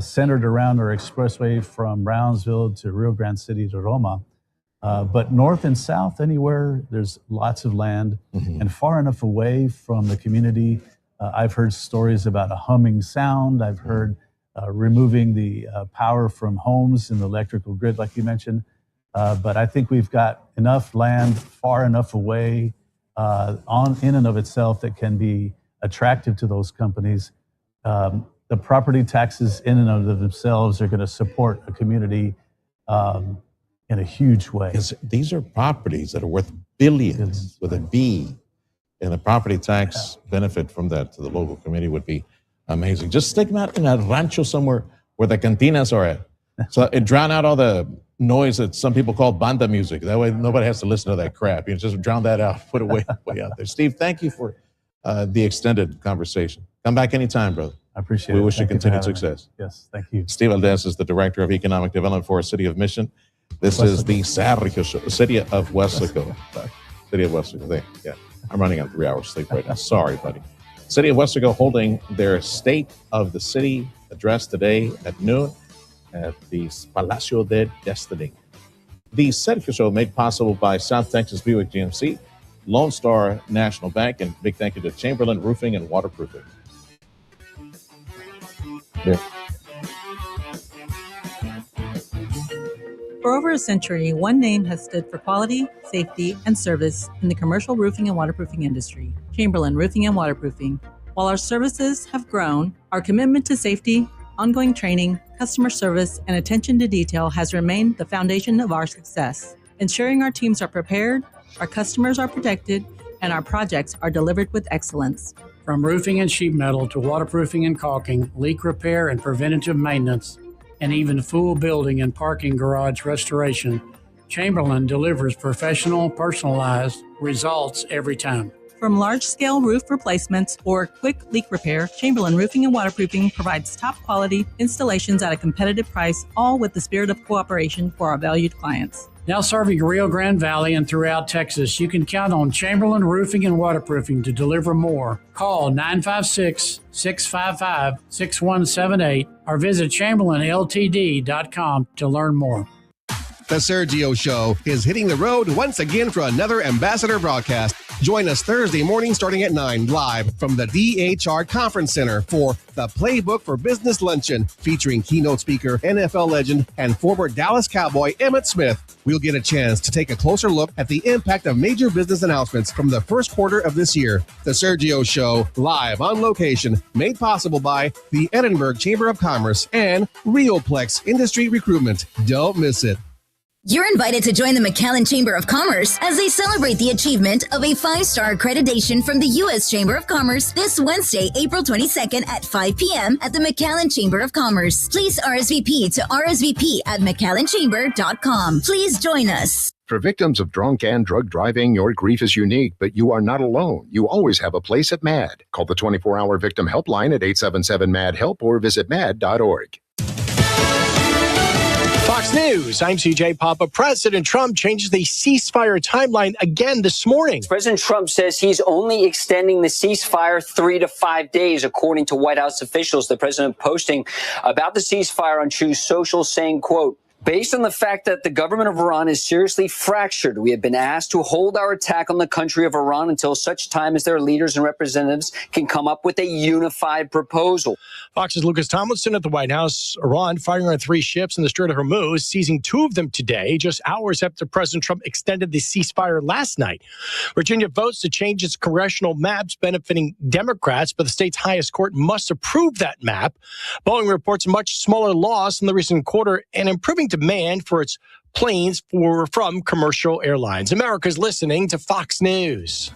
centered around our expressway from Brownsville to Rio Grande City to Roma. But north and south, anywhere, there's lots of land and far enough away from the community. I've heard stories about a humming sound. I've heard removing the power from homes in the electrical grid, like you mentioned. But I think we've got enough land far enough away in and of itself that can be attractive to those companies. The property taxes in and of themselves are going to support a community in a huge way. Because these are properties that are worth billions with a B, and the property tax benefit from that to the local community would be amazing. Just stick them out in a rancho somewhere where the cantinas are at. So it drown out all the noise that some people call banda music. That way nobody has to listen to that crap. You just drown that out, put it way out there. Steve, thank you for the extended conversation. Come back anytime, brother. I appreciate it. We wish you continued success. Yes, thank you. Steve Aldez is the Director of Economic Development for City of Mission. This is the Sergio Show, City of Weslaco. City of Weslaco. Yeah, I'm running on 3 hours sleep right now. Sorry, buddy. City of Weslaco holding their State of the City address today at noon at the Palacio de Destiny. The Sergio Show made possible by South Texas Buick GMC, Lone Star National Bank, and big thank you to Chamberlain Roofing and Waterproofing. Yeah. For over a century, one name has stood for quality, safety, and service in the commercial roofing and waterproofing industry, Chamberlain Roofing and Waterproofing. While our services have grown, our commitment to safety, ongoing training, customer service, and attention to detail has remained the foundation of our success, ensuring our teams are prepared, our customers are protected, and our projects are delivered with excellence. From roofing and sheet metal to waterproofing and caulking, leak repair and preventative maintenance, and even full building and parking garage restoration, Chamberlain delivers professional, personalized results every time. From large-scale roof replacements or quick leak repair, Chamberlain Roofing and Waterproofing provides top-quality installations at a competitive price, all with the spirit of cooperation for our valued clients. Now serving Rio Grande Valley and throughout Texas, you can count on Chamberlain Roofing and Waterproofing to deliver more. Call 956-655-6178 or visit ChamberlainLTD.com to learn more. The Sergio Show is hitting the road once again for another ambassador broadcast. Join us Thursday morning starting at 9 live from the DHR Conference Center for the Playbook for Business Luncheon featuring keynote speaker, NFL legend, and former Dallas Cowboy Emmitt Smith. We'll get a chance to take a closer look at the impact of major business announcements from the first quarter of this year. The Sergio Show, live on location, made possible by the Edinburgh Chamber of Commerce and Rioplex Industry Recruitment. Don't miss it. You're invited to join the McAllen Chamber of Commerce as they celebrate the achievement of a 5-star accreditation from the U.S. Chamber of Commerce this Wednesday, April 22nd at 5 p.m. at the McAllen Chamber of Commerce. Please RSVP to rsvp@mcallenchamber.com. Please join us. For victims of drunk and drug driving, your grief is unique, but you are not alone. You always have a place at MAD. Call the 24-hour victim helpline at 877-MAD-HELP or visit mad.org. Fox News, I'm CJ Papa. President Trump changes the ceasefire timeline again this morning. President Trump says he's only extending the ceasefire 3 to 5 days, according to White House officials. The president posting about the ceasefire on Truth Social saying, quote, based on the fact that the government of Iran is seriously fractured, we have been asked to hold our attack on the country of Iran until such time as their leaders and representatives can come up with a unified proposal. Fox's Lucas Tomlinson at the White House. Iran firing on 3 ships in the Strait of Hormuz, seizing 2 of them today, just hours after President Trump extended the ceasefire last night. Virginia votes to change its congressional maps benefiting Democrats, but the state's highest court must approve that map. Boeing reports a much smaller loss in the recent quarter and improving demand for its planes from commercial airlines. America's listening to Fox News.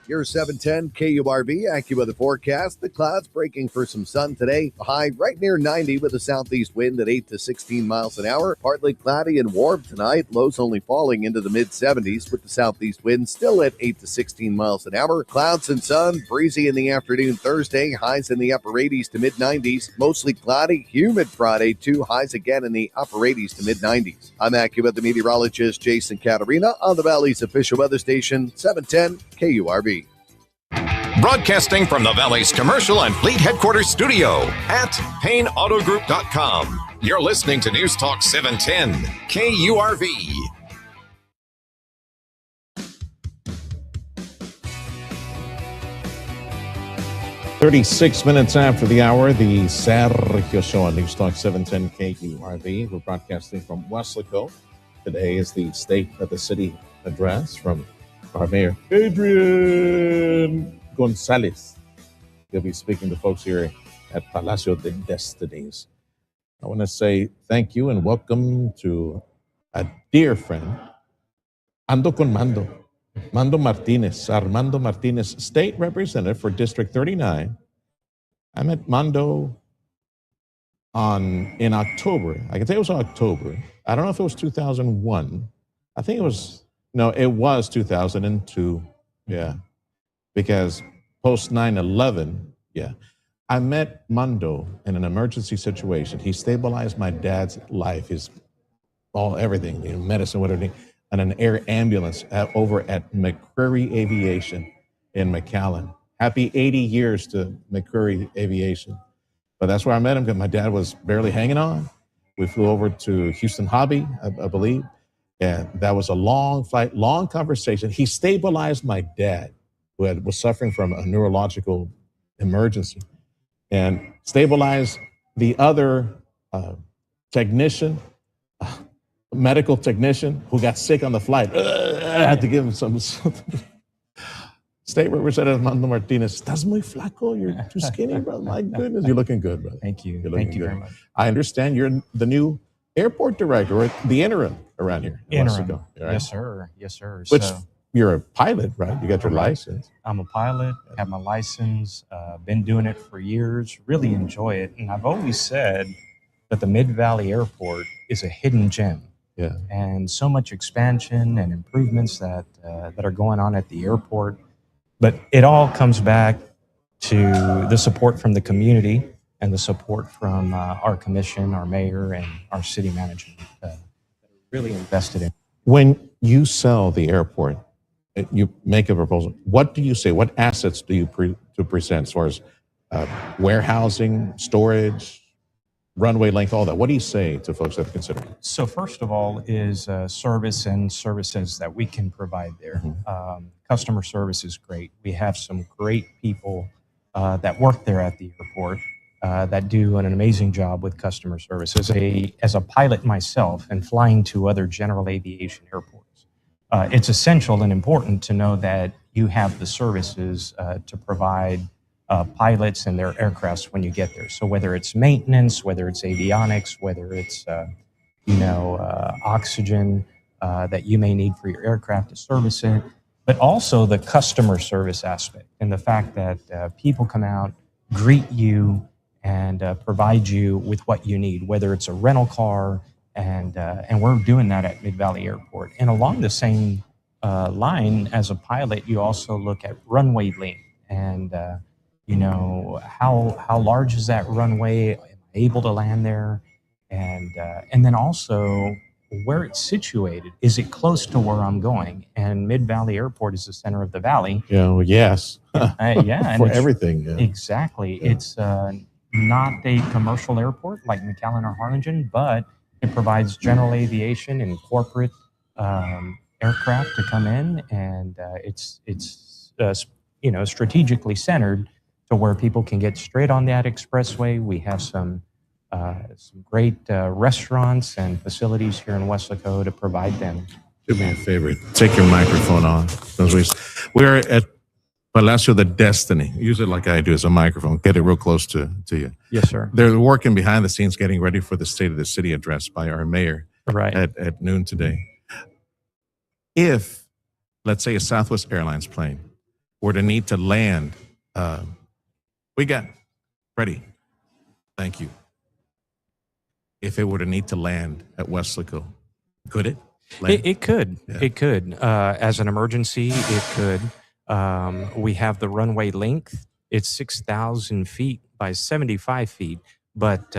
Your 710 KURV, AccuWeather forecast. The clouds breaking for some sun today. A high right near 90 with a southeast wind at 8 to 16 miles an hour. Partly cloudy and warm tonight. Lows only falling into the mid-70s with the southeast wind still at 8 to 16 miles an hour. Clouds and sun, breezy in the afternoon Thursday. Highs in the upper 80s to mid-90s. Mostly cloudy, humid Friday too. Highs again in the upper 80s to mid-90s. I'm AccuWeather meteorologist Jason Caterina on the Valley's official weather station, 710 KURV. Broadcasting from the Valley's commercial and fleet headquarters studio at PayneAutoGroup.com. You're listening to News Talk 710 KURV. "36 after the hour, the Sergio Show on News Talk 710 KURV. We're broadcasting from Weslaco. Today is the State of the City address from our Mayor, Adrian Gonzalez. He'll be speaking to folks here at Palacio de Destinies. I want to say thank you and welcome to a dear friend, Ando con Mando, Mando Martinez, Armando Martinez, State Representative for District 39. I met Mando in October. I can say it was October. I don't know if it was 2001. I think it was 2002. Yeah. Because post 9/11, yeah. I met Mando in an emergency situation. He stabilized my dad's life, everything, medicine, whatever, and an air ambulance over at McCreary Aviation in McAllen. Happy 80 years to McCreary Aviation. But that's where I met him because my dad was barely hanging on. We flew over to Houston Hobby, I believe. And that was a long flight, long conversation. He stabilized my dad, who was suffering from a neurological emergency, and stabilized the other technician, medical technician, who got sick on the flight. I had to give him some. State Representative Mando Martinez, "Estás muy flaco? You're too skinny, bro." My goodness, you're looking good, brother. Thank you. Thank you very much. I understand you're the new airport director, or the interim around here. Interim. Right? Yes, sir. Yes, sir. Which you're a pilot, right? You got your license. I'm a pilot, have my license, been doing it for years, really enjoy it. And I've always said that the Mid-Valley Airport is a hidden gem. Yeah. And so much expansion and improvements that are going on at the airport. But it all comes back to the support from the community and the support from our commission, our mayor, and our city management that are really invested in. When you sell the airport, you make a proposal. What do you say? What assets do you present as far as warehousing, storage, runway length, all that? What do you say to folks that are considering? So first of all is service and services that we can provide there. Customer service is great. We have some great people that work there at the airport that do an amazing job with customer service. As a pilot myself and flying to other general aviation airports, it's essential and important to know that you have the services to provide pilots and their aircrafts when you get there. So whether it's maintenance, whether it's avionics, whether it's oxygen that you may need for your aircraft to service it, but also the customer service aspect and the fact that people come out, greet you, and provide you with what you need, whether it's a rental car, and we're doing that at Mid-Valley Airport. And along the same line, as a pilot, you also look at runway length and how large is that runway? Am I able to land there? And then also where it's situated. Is it close to where I'm going? And Mid-Valley Airport is the center of the valley. Yeah, well, yes. And For it's- everything. Yeah. Exactly. Yeah. It's not a commercial airport like McAllen or Harlingen, but it provides general aviation and corporate aircraft to come in, and it's strategically centered to where people can get straight on that expressway. We have some great restaurants and facilities here in Weslaco to provide them. Do me a favor. Take your microphone on. We're at Palacio de Destiny. Use it like I do as a microphone. Get it real close to you. Yes, sir. They're working behind the scenes getting ready for the State of the City address by our mayor at noon today. If, let's say, a Southwest Airlines plane were to need to land, we got ready. Thank you. If it were to need to land at Weslaco, could it? It could. Yeah. It could. As an emergency, it could. We have the runway length. It's 6,000 feet by 75 feet. But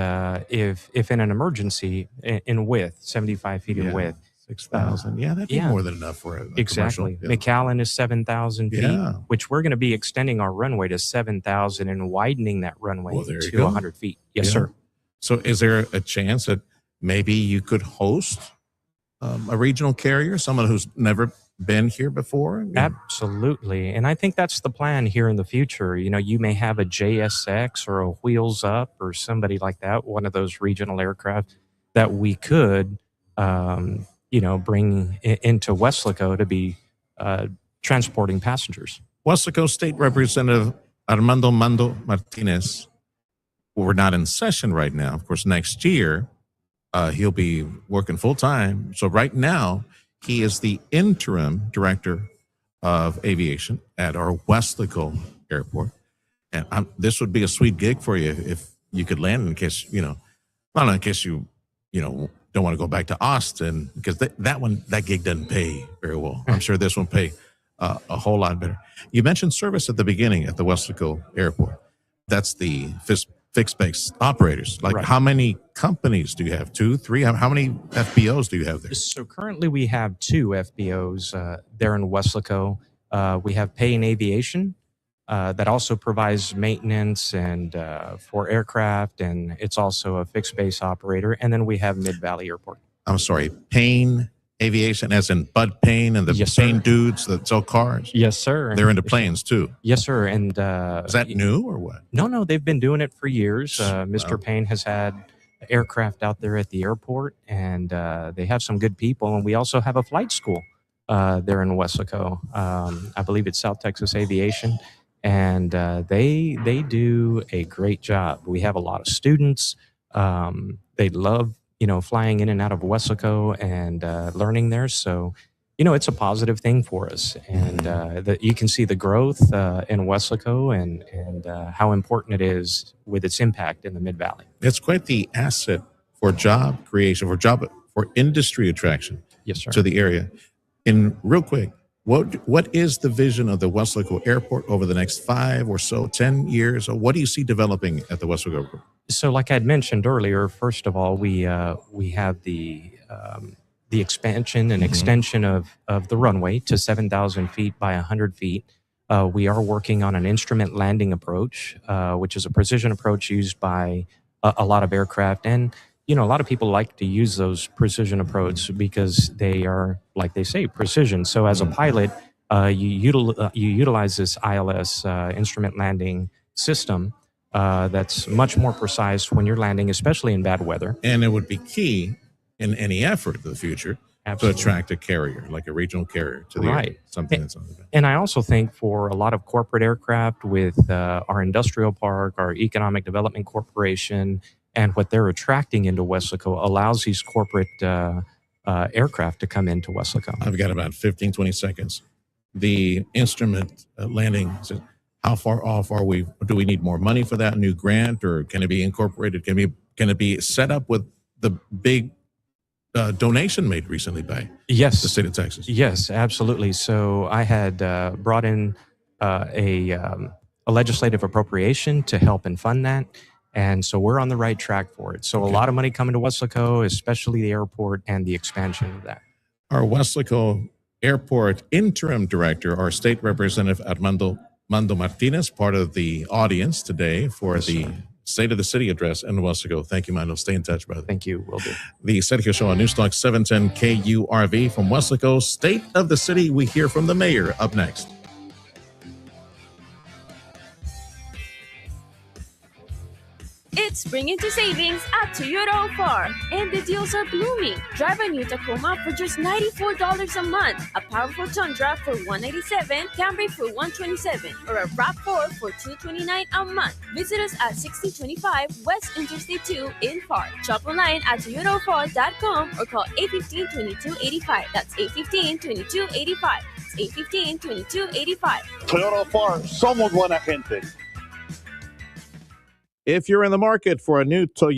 if in an emergency, in width, 75 feet in width. 6,000. Yeah, that'd be more than enough for a Exactly. commercial. Yeah. McAllen is 7,000 feet, Yeah. which we're going to be extending our runway to 7,000 and widening that runway Well, there you to go. 100 feet. Yes, Yeah. sir. So is there a chance that maybe you could host a regional carrier, someone who's never been here before? Absolutely. And I think that's the plan here in the future. You may have a JSX or a Wheels Up or somebody like that, one of those regional aircraft that we could, bring into Weslaco to be transporting passengers. Weslaco State Representative Armando Mando Martinez, we're not in session right now. Of course, next year, he'll be working full time. So right now, he is the interim director of aviation at our Weslaco Airport. And this would be a sweet gig for you if you could land in case, in case you don't want to go back to Austin, because that gig doesn't pay very well. I'm sure this one pay a whole lot better. You mentioned service at the beginning at the Weslaco Airport. That's the fixed base operators. Like, how many companies do you have? 2, 3? How many FBOs do you have there? So currently we have 2 FBOs there in Weslaco. We have Payne Aviation that also provides maintenance and for aircraft, and it's also a fixed base operator. And then we have Mid-Valley Airport. I'm sorry, Payne Aviation, as in Bud Payne and the Payne dudes that sell cars? Yes, sir. They're into planes too. Yes, sir. And is that new or what? No, they've been doing it for years. Mr. Payne has had aircraft out there at the airport, and they have some good people. And we also have a flight school there in Weslaco. I believe it's South Texas Aviation, and they do a great job. We have a lot of students. They love flying in and out of Weslaco and learning there. So, it's a positive thing for us. And that you can see the growth in Weslaco and how important it is with its impact in the Mid-Valley. It's quite the asset for job creation, for industry attraction. Yes, sir. To the area. And real quick, what is the vision of the Weslaco Airport over the next 5 or so, 10 years? Or what do you see developing at the Weslaco Airport? So, like I'd mentioned earlier, first of all, we have the expansion and extension of the runway to 7,000 feet by 100 feet. We are working on an instrument landing approach, which is a precision approach used by a lot of aircraft. And, a lot of people like to use those precision approaches because they are, like they say, precision. So as a pilot, you utilize this ILS instrument landing system that's much more precise when you're landing, especially in bad weather. And it would be key in any effort in the future to attract a carrier, like a regional carrier to the area, something that's on the back. And I also think for a lot of corporate aircraft with our industrial park, our economic development corporation, and what they're attracting into Weslaco allows these corporate aircraft to come into Weslaco. I've got about 15, 20 seconds. The instrument landing, how far off are we? Do we need more money for that new grant, or can it be incorporated? Can it be set up with the big donation made recently by the state of Texas? Yes, absolutely. So I had brought in a legislative appropriation to help and fund that. And so we're on the right track for it. So a lot of money coming to Weslaco, especially the airport and the expansion of that. Our Weslaco Airport Interim Director, our State Representative Armando Martinez, part of the audience today for the State of the City address in Weslaco. Thank you, Mando. Stay in touch, brother. Thank you. Will do. The Sergio Show on Newstalk 710 KURV from Weslaco, State of the City. We hear from the mayor up next. It's spring into savings at Toyota Farm, and the deals are blooming. Drive a new Tacoma for just $94 a month, a powerful Tundra for $197, Camry for $127, or a RAV4 for $229 a month. Visit us at 6025 West Interstate 2 in Park. Shop online at toyotafar.com or call 815-2285. That's 815-2285. It's 815-2285. Toyota Farm, somos buena gente. If you're in the market for a new Toyota